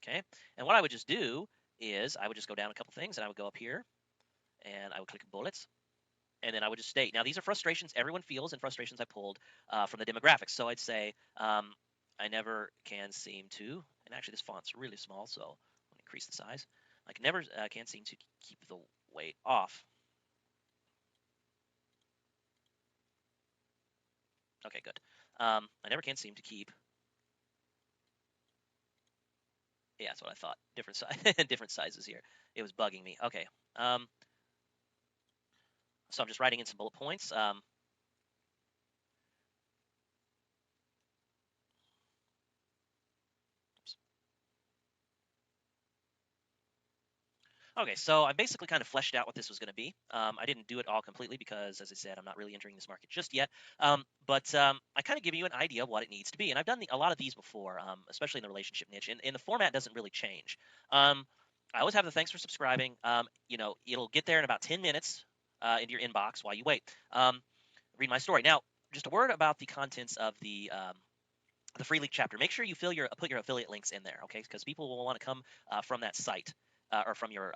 Okay, and what I would just do is I would just go down a couple things, and I would go up here, and I would click bullets, and then I would just state. Now, these are frustrations everyone feels, and frustrations I pulled from the demographics. So I'd say, I never can seem to, and actually this font's really small, so I'm going to increase the size. I never can seem to keep the weight off. Okay, good. I never can seem to keep. Yeah, that's what I thought. Different size, different sizes here. It was bugging me. Okay. So I'm just writing in some bullet points. Okay, so I basically kind of fleshed out what this was going to be. I didn't do it all completely because, as I said, I'm not really entering this market just yet. But I kind of give you an idea of what it needs to be. And I've done a lot of these before, especially in the relationship niche. And the format doesn't really change. I always have the thanks for subscribing. It'll get there in about 10 minutes into your inbox while you wait. Read my story. Now, just a word about the contents of the free leak chapter. Make sure you put your affiliate links in there, okay? Because people will want to come from that site. Or from your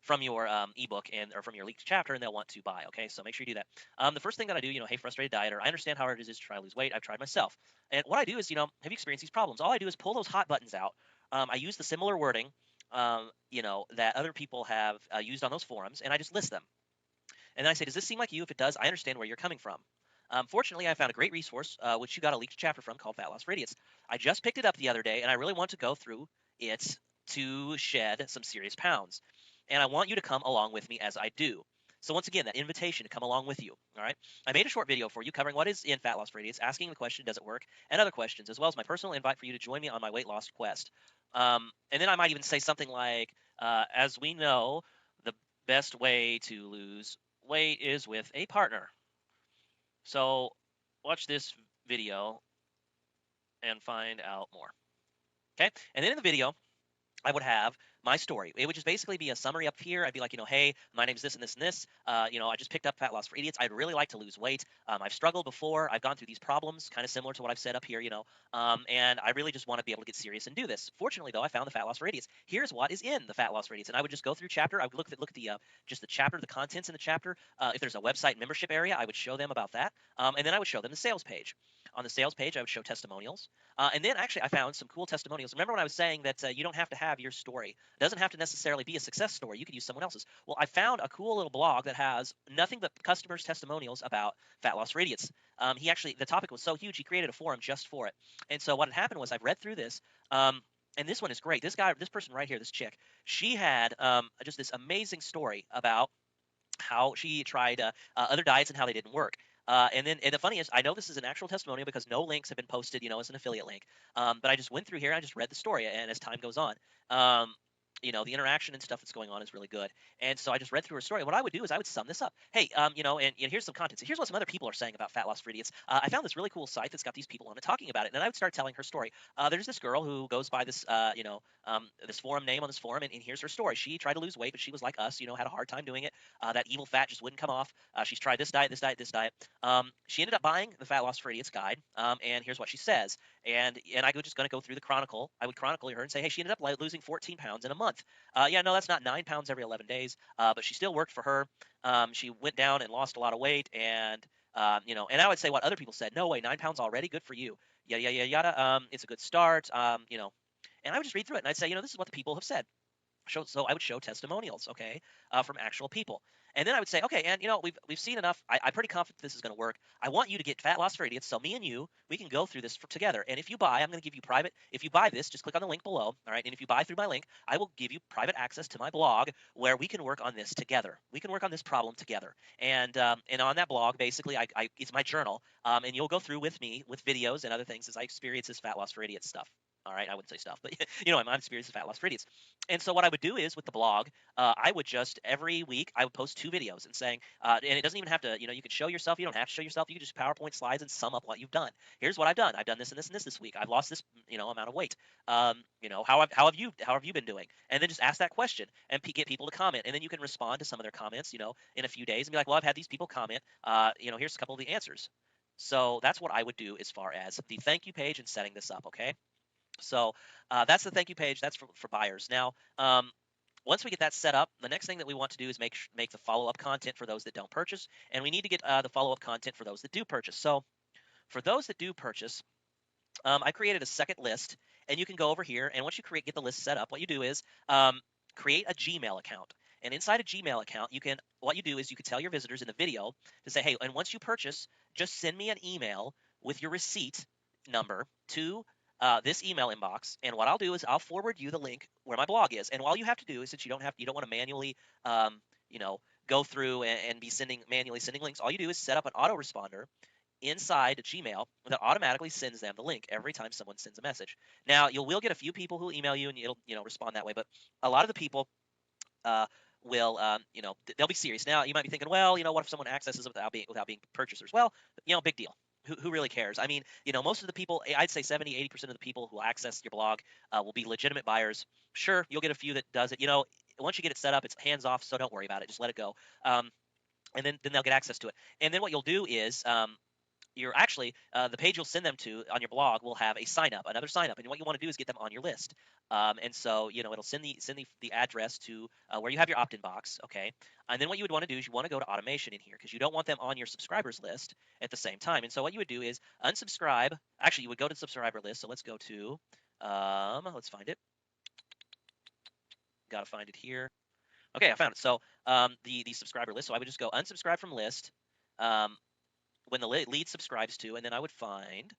from your ebook or from your leaked chapter, and they'll want to buy. Okay, so make sure you do that. The first thing that I do, hey, frustrated dieter, I understand how hard it is to try to lose weight. I've tried myself, and what I do is, have you experienced these problems? All I do is pull those hot buttons out. I use the similar wording, that other people have used on those forums, and I just list them. And then I say, does this seem like you? If it does, I understand where you're coming from. Fortunately, I found a great resource, which you got a leaked chapter from, called Fat Loss for Idiots. I just picked it up the other day, and I really want to go through it to shed some serious pounds. And I want you to come along with me as I do. So once again, that invitation to come along with you. All right. I made a short video for you covering what is in Fat Loss for Idiots, asking the question, does it work, and other questions, as well as my personal invite for you to join me on my weight loss quest. And then I might even say something like, as we know, the best way to lose weight is with a partner. So watch this video and find out more. Okay. And then in the video, I would have my story. It would just basically be a summary up here. I'd be like, hey, my name's this and this and this. I just picked up Fat Loss for Idiots. I'd really like to lose weight. I've struggled before. I've gone through these problems, kind of similar to what I've said up here, and I really just want to be able to get serious and do this. Fortunately, though, I found the Fat Loss for Idiots. Here's what is in the Fat Loss for Idiots, and I would just go through chapter. I would look at the just the chapter, the contents in the chapter. If there's a website membership area, I would show them about that, and then I would show them the sales page. On the sales page, I would show testimonials. And then actually I found some cool testimonials. Remember when I was saying that you don't have to have your story. It doesn't have to necessarily be a success story. You could use someone else's. Well, I found a cool little blog that has nothing but customers' testimonials about Fat Loss for Idiots. The topic was so huge, he created a forum just for it. And so what had happened was I've read through this, and this one is great. This person right here, this chick, she had just this amazing story about how she tried other diets and how they didn't work. And the funny is, I know this is an actual testimonial because no links have been posted, as an affiliate link. But I just went through here and I just read the story, and as time goes on, the interaction and stuff that's going on is really good. And so I just read through her story. What I would do is I would sum this up. Hey, and here's some content. So here's what some other people are saying about Fat Loss for Idiots. I found this really cool site that's got these people on it talking about it, and I would start telling her story. There's this girl who goes by this, this forum name on this forum, and here's her story. She tried to lose weight, but she was like us, had a hard time doing it. That evil fat just wouldn't come off. She's tried this diet, this diet, this diet. She ended up buying the Fat Loss for Idiots guide, and here's what she says. And I was just going to go through the chronicle. I would chronicle her and say, hey, she ended up losing 14 pounds in a month. No, that's not 9 pounds every 11 days, but she still worked for her. She went down and lost a lot of weight, and and I would say what other people said. No way, 9 pounds already, good for you. Yada yada yada. It's a good start. And I would just read through it, and I'd say, this is what the people have said. So I would show testimonials, okay, from actual people. And then I would say, okay, and we've seen enough. I'm pretty confident this is going to work. I want you to get Fat Loss for Idiots, so me and you, we can go through this together. And if you buy, I'm going to give you private. If you buy this, just click on the link below, all right? And if you buy through my link, I will give you private access to my blog where we can work on this together. We can work on this problem together. And on that blog, basically, it's my journal, and you'll go through with me with videos and other things as I experience this Fat Loss for Idiots stuff. All right, I wouldn't say stuff, but I'm experiencing Fat Loss for Idiots. And so what I would do is with the blog, I would just every week I would post 2 videos and saying, and it doesn't even have to, you could show yourself. You don't have to show yourself. You can just PowerPoint slides and sum up what you've done. Here's what I've done. I've done this and this and this week. I've lost this, amount of weight. How have you been doing? And then just ask that question and get people to comment, and then you can respond to some of their comments, in a few days and be like, well, I've had these people comment. Here's a couple of the answers. So that's what I would do as far as the thank you page and setting this up. Okay. So that's the thank you page. That's for buyers. Now, once we get that set up, the next thing that we want to do is make the follow-up content for those that don't purchase, and we need to get the follow-up content for those that do purchase. So for those that do purchase, I created a second list, and you can go over here, and once you get the list set up, what you do is create a Gmail account. And inside a Gmail account, what you do is you can tell your visitors in the video to say, hey, and once you purchase, just send me an email with your receipt number to this email inbox, and what I'll do is I'll forward you the link where my blog is. And all you have to do is, since you don't want to manually, go through and be manually sending links, all you do is set up an autoresponder inside Gmail that automatically sends them the link every time someone sends a message. Now, will get a few people who email you, and it'll respond that way, but a lot of the people will, they'll be serious. Now, you might be thinking, well, what if someone accesses it without being purchasers? Well, big deal. Who really cares? I mean, most of the people, I'd say 70-80% of the people who access your blog will be legitimate buyers. Sure, you'll get a few that does it. Once you get it set up, it's hands off, so don't worry about it. Just let it go. And then they'll get access to it. And then what you'll do is you're actually the page you'll send them to on your blog will have a sign up, another sign up, and what you want to do is get them on your list. And so it'll send the address to where you have your opt-in box, okay? And then what you would want to do is you want to go to automation in here because you don't want them on your subscribers list at the same time. And so what you would do is unsubscribe. Actually, you would go to the subscriber list. So let's go to let's find it. Got to find it here. Okay, I found it. So the subscriber list. So I would just go unsubscribe from list. When the lead subscribes to, and then I would find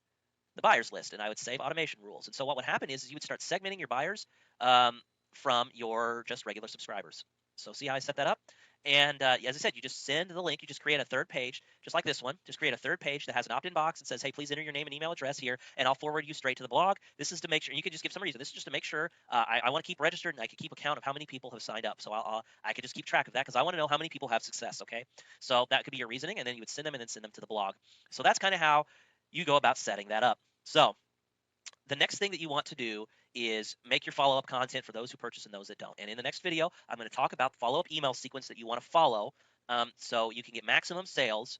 the buyers list, and I would save automation rules. And so what would happen is you would start segmenting your buyers from your just regular subscribers. So see how I set that up? And as I said, you just send the link. You just create a third page, just like this one. Just create a third page that has an opt-in box and says, hey, please enter your name and email address here, and I'll forward you straight to the blog. This is to make sure, and you can just give some reason. This is just to make sure I want to keep registered, and I can keep account of how many people have signed up. So I could just keep track of that because I want to know how many people have success, okay? So that could be your reasoning, and then you would send them and then send them to the blog. So that's kind of how you go about setting that up. So the next thing that you want to do is make your follow-up content for those who purchase and those that don't. And in the next video, I'm going to talk about the follow-up email sequence that you want to follow so you can get maximum sales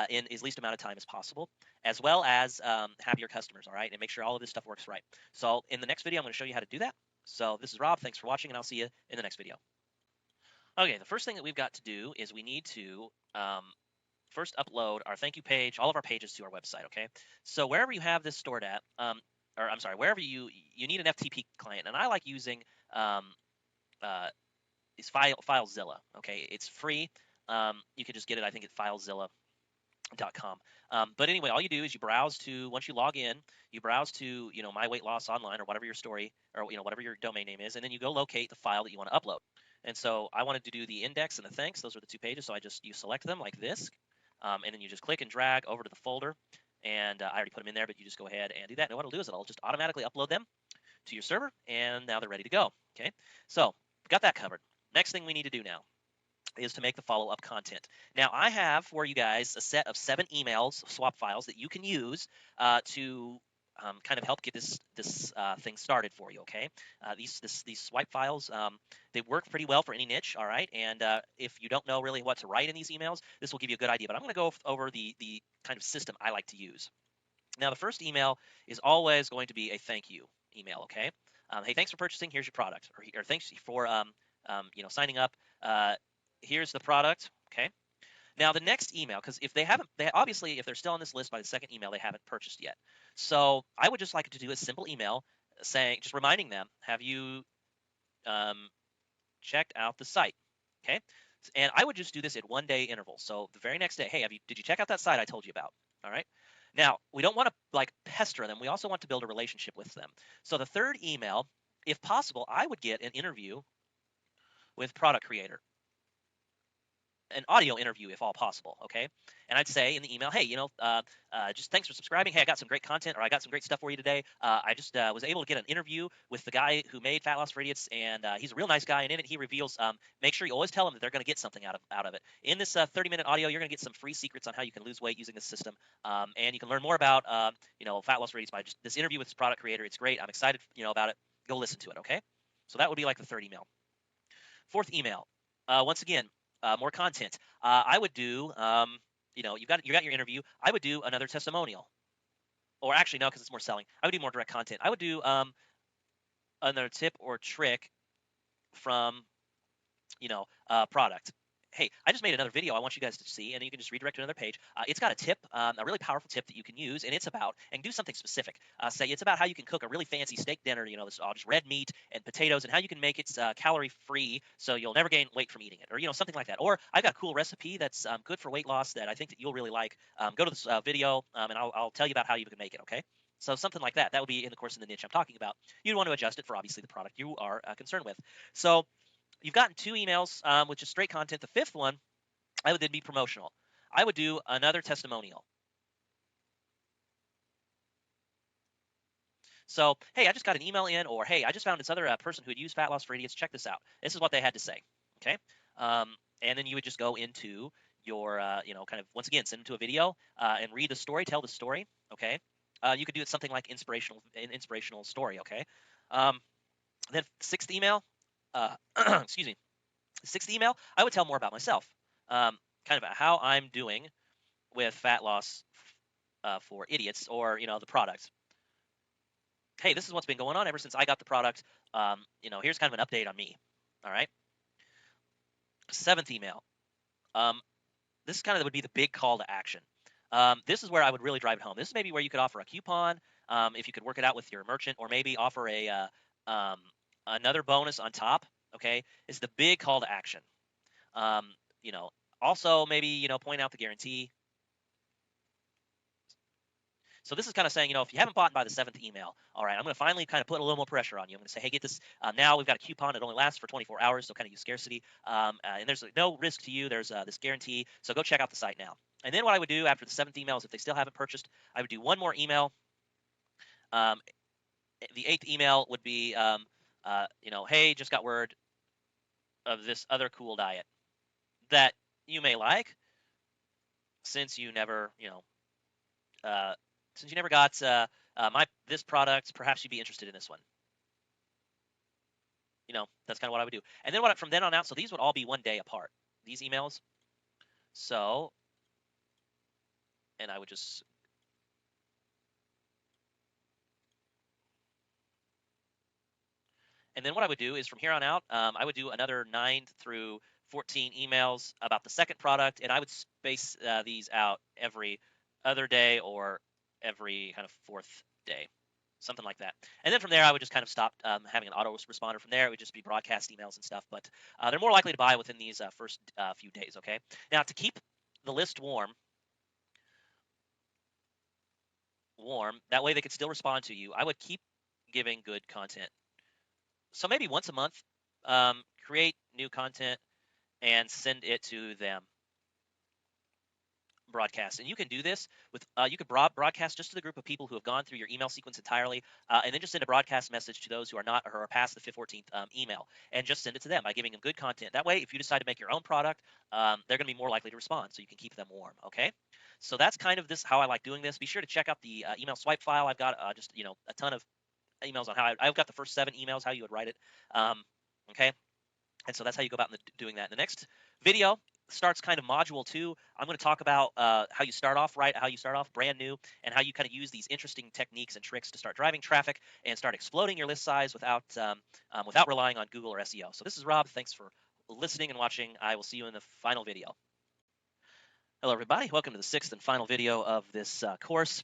in as least amount of time as possible, as well as happier customers, all right? And make sure all of this stuff works right. So in the next video, I'm going to show you how to do that. So this is Rob. Thanks for watching, and I'll see you in the next video. Okay, the first thing that we've got to do is we need to first upload our thank you page, all of our pages to our website, okay? So wherever you have this stored at, or I'm sorry, wherever you need an FTP client, and I like using is FileZilla, okay? It's free. You can just get it, I think, at FileZilla.com. But anyway, all you do is you browse to, once you log in, you browse to, My Weight Loss Online or whatever your story, or, whatever your domain name is, and then you go locate the file that you want to upload. And so I wanted to do the index and the thanks. Those are the two pages. So you select them like this, and then you just click and drag over to the folder. And I already put them in there, but you just go ahead and do that. And what it'll do is it'll just automatically upload them to your server, and now they're ready to go. Okay, so got that covered. Next thing we need to do now is to make the follow-up content. Now I have for you guys a set of 7 emails, swap files that you can use to kind of help get this thing started for you. Okay, these swipe files they work pretty well for any niche. All right, and if you don't know really what to write in these emails, this will give you a good idea. But I'm going to go over the kind of system I like to use. Now the first email is always going to be a thank you email. Okay, hey, thanks for purchasing. Here's your product, or thanks for signing up. Here's the product. Okay. Now the next email, because if obviously if they're still on this list by the second email, they haven't purchased yet. So I would just like to do a simple email saying, just reminding them, have you checked out the site? Okay, and I would just do this at 1-day intervals. So the very next day, hey, did you check out that site I told you about? All right. Now we don't want to pester them. We also want to build a relationship with them. So the third email, if possible, I would get an interview with product creator. An audio interview if all possible, okay? And I'd say in the email, hey, just thanks for subscribing. Hey, I got some great content, or I got some great stuff for you today. I just was able to get an interview with the guy who made Fat Loss for Idiots, and he's a real nice guy. And in it, he reveals, make sure you always tell them that they're going to get something out of it. In this 30-minute audio, you're going to get some free secrets on how you can lose weight using this system, and you can learn more about, Fat Loss for Idiots by just this interview with this product creator. It's great. I'm excited, about it. Go listen to it, okay? So that would be like the third email. Fourth email, once again, more content. I would do, you got your interview. I would do another testimonial, or actually no, because it's more selling. I would do more direct content. I would do another tip or trick from, product. Hey, I just made another video I want you guys to see, and you can just redirect to another page. It's got a tip, a really powerful tip that you can use, and it's about, and do something specific. Say it's about how you can cook a really fancy steak dinner, this just red meat and potatoes, and how you can make it calorie-free so you'll never gain weight from eating it, or, something like that. Or I've got a cool recipe that's good for weight loss that I think that you'll really like. Go to this video, and I'll tell you about how you can make it, okay? So something like that. That would be in the course of the niche I'm talking about. You'd want to adjust it for, obviously, the product you are concerned with. So you've gotten 2 emails with just straight content. The fifth one, I would then be promotional. I would do another testimonial. So, hey, I just got an email in, or hey, I just found this other person who had used Fat Loss for Idiots. Check this out. This is what they had to say. Okay, and then you would just go into your, kind of once again send them to a video and read the story, tell the story. Okay, you could do it something like inspirational story. Okay, then sixth email, excuse me. Sixth email, I would tell more about myself, kind of how I'm doing with fat loss for idiots, or the product. Hey, this is what's been going on ever since I got the product. Here's kind of an update on me. All right. Seventh email. This kind of would be the big call to action. This is where I would really drive it home. This is maybe where you could offer a coupon, if you could work it out with your merchant, or maybe offer um, another bonus on top. Okay, it's the big call to action. Um, you know, Also maybe point out the guarantee. So this is kind of saying, if you haven't bought by the 7th email, all right, I'm going to finally kind of put a little more pressure on you. I'm going to say, hey, get this. Now we've got a coupon that only lasts for 24 hours, so kind of use scarcity. And there's no risk to you. There's this guarantee. So go check out the site now. And then what I would do after the 7th email is, if they still haven't purchased, I would do one more email. The 8th email would be, hey, just got word of this other cool diet that you may like, since you never, since you never got this product, perhaps you'd be interested in this one. That's kind of what I would do. And then from then on out, so these would all be 1 day apart, these emails. So, and I would just, and then what I would do is, from here on out, I would do another 9 through 14 emails about the second product, and I would space these out every other day or every kind of 4th day, something like that. And then from there, I would just kind of stop having an autoresponder. From there, it would just be broadcast emails and stuff, but they're more likely to buy within these first few days, okay? Now, to keep the list warm, that way they could still respond to you, I would keep giving good content. So maybe once a month, create new content and send it to them. Broadcast. And you can do this with, you could broadcast just to the group of people who have gone through your email sequence entirely, and then just send a broadcast message to those who are not, or are past the 14th email, and just send it to them by giving them good content. That way, if you decide to make your own product, they're going to be more likely to respond, so you can keep them warm. Okay, so that's kind of how I like doing this. Be sure to check out the email swipe file. I've got just a ton of emails on how I've got the first 7 emails, how you would write it. Okay, and so that's how you go about doing that. In the next video starts kind of module 2. I'm going to talk about how you start off brand new, and how you kind of use these interesting techniques and tricks to start driving traffic and start exploding your list size without relying on Google or SEO. So this is Rob. Thanks for listening and watching. I will see you in the final video. Hello, everybody. Welcome to the 6th and final video of this course.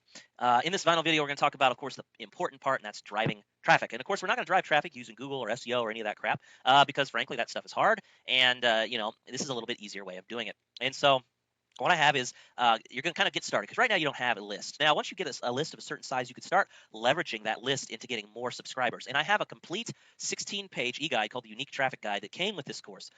In this final video, we're going to talk about, of course, the important part, and that's driving traffic. And of course, we're not going to drive traffic using Google or SEO or any of that crap, because frankly, that stuff is hard. And this is a little bit easier way of doing it. And so what I have is, you're going to kind of get started, because right now you don't have a list. Now, once you get a list of a certain size, you can start leveraging that list into getting more subscribers. And I have a complete 16-page e-guide called the Unique Traffic Guide that came with this course.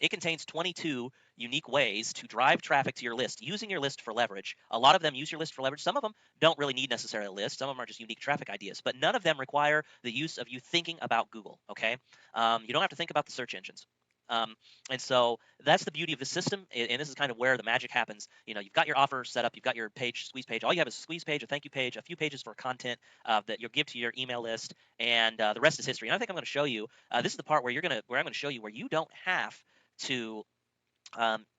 It contains 22 unique ways to drive traffic to your list using your list for leverage. A lot of them use your list for leverage. Some of them don't really need necessarily a list. Some of them are just unique traffic ideas, but none of them require the use of you thinking about Google. Okay, you don't have to think about the search engines. And so that's the beauty of the system, and this is kind of where the magic happens. You've got your offer set up, you've got your page, squeeze page. All you have is a squeeze page, a thank you page, a few pages for content that you'll give to your email list, and the rest is history. And I think I'm going to show you. This is the part where I'm going to show you where you don't have to.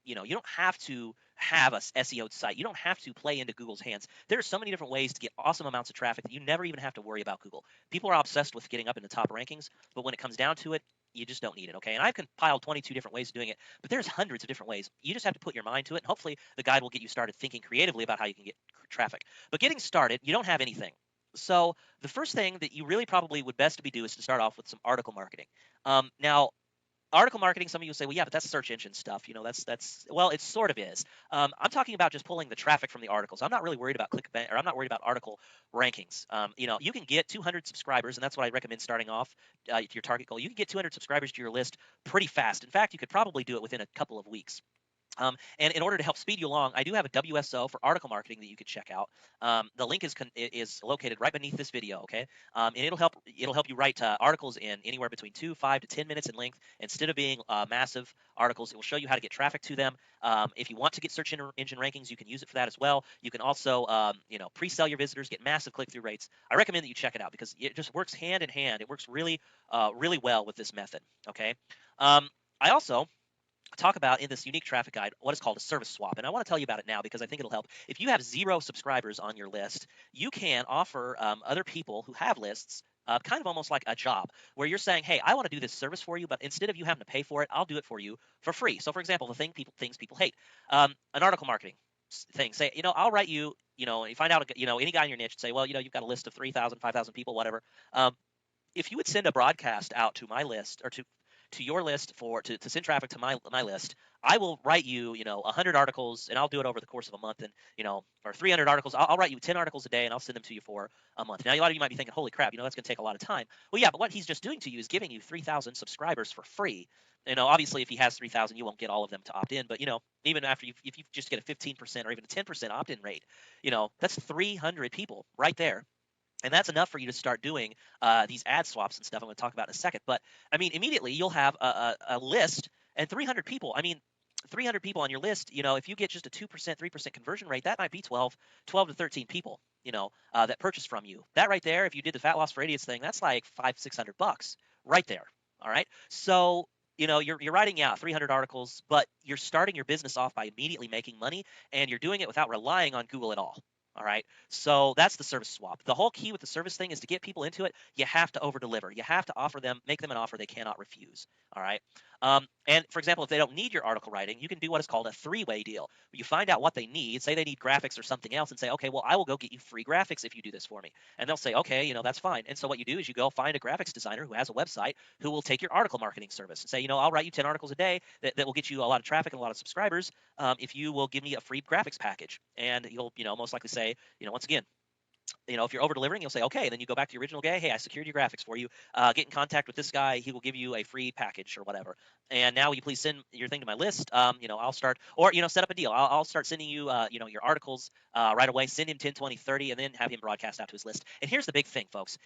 You don't have to have a SEO site. You don't have to play into Google's hands. There are so many different ways to get awesome amounts of traffic that you never even have to worry about Google. People are obsessed with getting up in the top rankings, but when it comes down to it, you just don't need it, okay? And I've compiled 22 different ways of doing it, but there's hundreds of different ways. You just have to put your mind to it, and hopefully the guide will get you started thinking creatively about how you can get traffic. But getting started, you don't have anything. So the first thing that you really probably would best to do is to start off with some article marketing. Now, article marketing, some of you will say, well, yeah, but that's search engine stuff. Well, it sort of is. I'm talking about just pulling the traffic from the articles. I'm not really worried about clickbait, or I'm not worried about article rankings. You can get 200 subscribers, and that's what I recommend starting off to your target goal. You can get 200 subscribers to your list pretty fast. In fact, you could probably do it within a couple of weeks. And in order to help speed you along, I do have a WSO for article marketing that you could check out. The link is located right beneath this video, okay? And it'll help you write articles in anywhere between 5 to 10 minutes in length. Instead of being massive articles, it will show you how to get traffic to them. If you want to get search engine rankings, you can use it for that as well. You can also pre-sell your visitors, get massive click-through rates. I recommend that you check it out, because it just works hand in hand. It works really well with this method, okay? I also talk about in this unique traffic guide what is called a service swap. And I want to tell you about it now because I think it'll help. If you have 0 subscribers on your list, you can offer other people who have lists kind of almost like a job where you're saying, hey, I want to do this service for you, but instead of you having to pay for it, I'll do it for you for free. So, for example, the things people hate, an article marketing thing. Say, I'll write you, you find out, any guy in your niche and say, well, you've got a list of 3,000, 5,000 people, whatever. If you would send a broadcast out to my list or to your list to send traffic to my list, I will write you 100 articles, and I'll do it over the course of a month, and or 300 articles. I'll write you 10 articles a day, and I'll send them to you for a month. Now, a lot of you might be thinking, holy crap, that's going to take a lot of time. Well, yeah, but what he's just doing to you is giving you 3,000 subscribers for free. Obviously, if he has 3,000, you won't get all of them to opt in, but even after if you just get a 15% or even a 10% opt-in rate, that's 300 people right there. And that's enough for you to start doing these ad swaps and stuff I'm going to talk about in a second. But I mean, immediately you'll have a list and 300 people. I mean, 300 people on your list, if you get just a 2%, 3% conversion rate, that might be 12 to 13 people, that purchase from you. That right there, if you did the fat loss for idiots thing, that's like $500-600 right there. All right. So, you're writing 300 articles, but you're starting your business off by immediately making money, and you're doing it without relying on Google at all. All right. So that's the service swap. The whole key with the service thing is to get people into it. You have to over deliver. You have to make them an offer they cannot refuse. All right. And for example, if they don't need your article writing, you can do what is called a 3-way deal. You find out what they need. Say they need graphics or something else, and say, okay, well, I will go get you free graphics if you do this for me. And they'll say, okay, that's fine. And so what you do is you go find a graphics designer who has a website who will take your article marketing service and say, I'll write you 10 articles a day that will get you a lot of traffic and a lot of subscribers if you will give me a free graphics package. And you'll, most likely say, once again, if you're over delivering, you'll say, okay, then you go back to your original guy. Hey, I secured your graphics for you. Get in contact with this guy. He will give you a free package or whatever. And now will you please send your thing to my list? I'll start, or, set up a deal. I'll start sending you, your articles right away. Send him 10, 20, 30, and then have him broadcast out to his list. And here's the big thing, folks.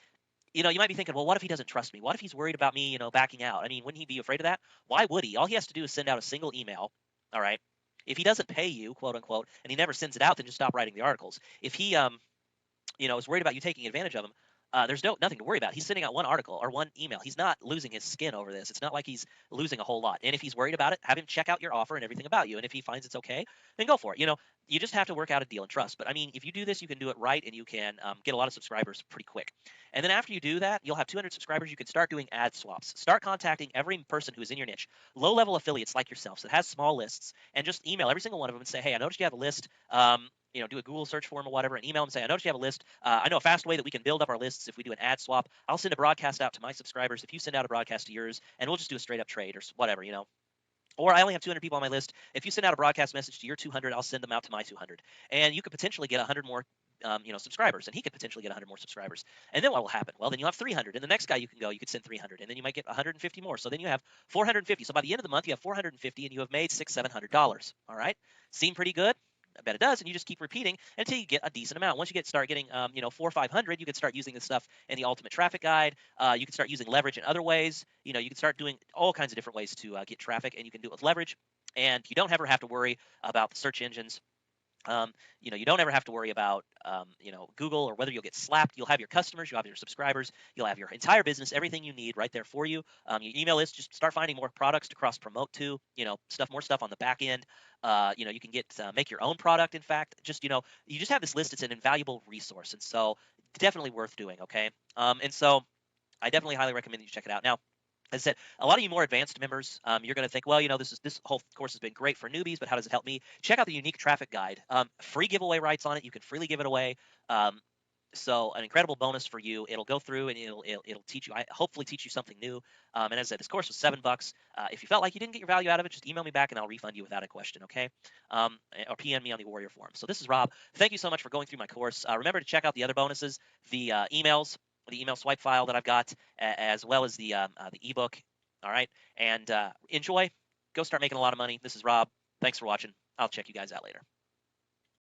You might be thinking, well, what if he doesn't trust me? What if he's worried about me, backing out? I mean, wouldn't he be afraid of that? Why would he? All he has to do is send out a single email. All right. If he doesn't pay you, quote unquote, and he never sends it out, then just stop writing the articles. If he, is worried about you taking advantage of him, there's nothing to worry about. He's sending out one article or one email. He's not losing his skin over this. It's not like he's losing a whole lot. And if he's worried about it, have him check out your offer and everything about you. And if he finds it's okay, then go for it. You just have to work out a deal and trust. But I mean, if you do this, you can do it right, and you can get a lot of subscribers pretty quick. And then after you do that, you'll have 200 subscribers. You can start doing ad swaps. Start contacting every person who is in your niche, low-level affiliates like yourselves that has small lists, and just email every single one of them and say, hey, I noticed you have a list. Do a Google search for them or whatever, and email them and say, I noticed you have a list. I know a fast way that we can build up our lists if we do an ad swap. I'll send a broadcast out to my subscribers if you send out a broadcast to yours, and we'll just do a straight up trade or whatever, Or I only have 200 people on my list. If you send out a broadcast message to your 200, I'll send them out to my 200. And you could potentially get 100 more subscribers, and he could potentially get 100 more subscribers. And then what will happen? Well, then you'll have 300, and the next guy you could send 300, and then you might get 150 more. So then you have 450. So by the end of the month, you have 450, and you have made $600-700. All right, seem pretty good? I bet it does, and you just keep repeating until you get a decent amount. Once you start getting, 400 or 500, you can start using this stuff in the Ultimate Traffic Guide. You can start using leverage in other ways. You can start doing all kinds of different ways to get traffic, and you can do it with leverage. And you don't ever have to worry about the search engines. You don't ever have to worry about, Google or whether you'll get slapped. You'll have your customers, you'll have your subscribers, you'll have your entire business, everything you need right there for you. Your email list, just start finding more products to cross promote to, more stuff on the back end. You can make your own product. In fact, you just have this list. It's an invaluable resource. And so definitely worth doing. Okay. And so I definitely highly recommend that you check it out. Now, as I said, a lot of you more advanced members, you're going to think, well, this whole course has been great for newbies, but how does it help me? Check out the Unique Traffic Guide. Free giveaway rights on it. You can freely give it away. So an incredible bonus for you. It'll go through and it'll teach you, hopefully teach you something new. And as I said, this course was $7. If you felt like you didn't get your value out of it, just email me back and I'll refund you without a question, okay? Or PM me on the Warrior Forum. So this is Rob. Thank you so much for going through my course. Remember to check out the other bonuses, the emails, the email swipe file that I've got, as well as the ebook. All right, and enjoy. Go start making a lot of money. This is Rob. Thanks for watching. I'll check you guys out later.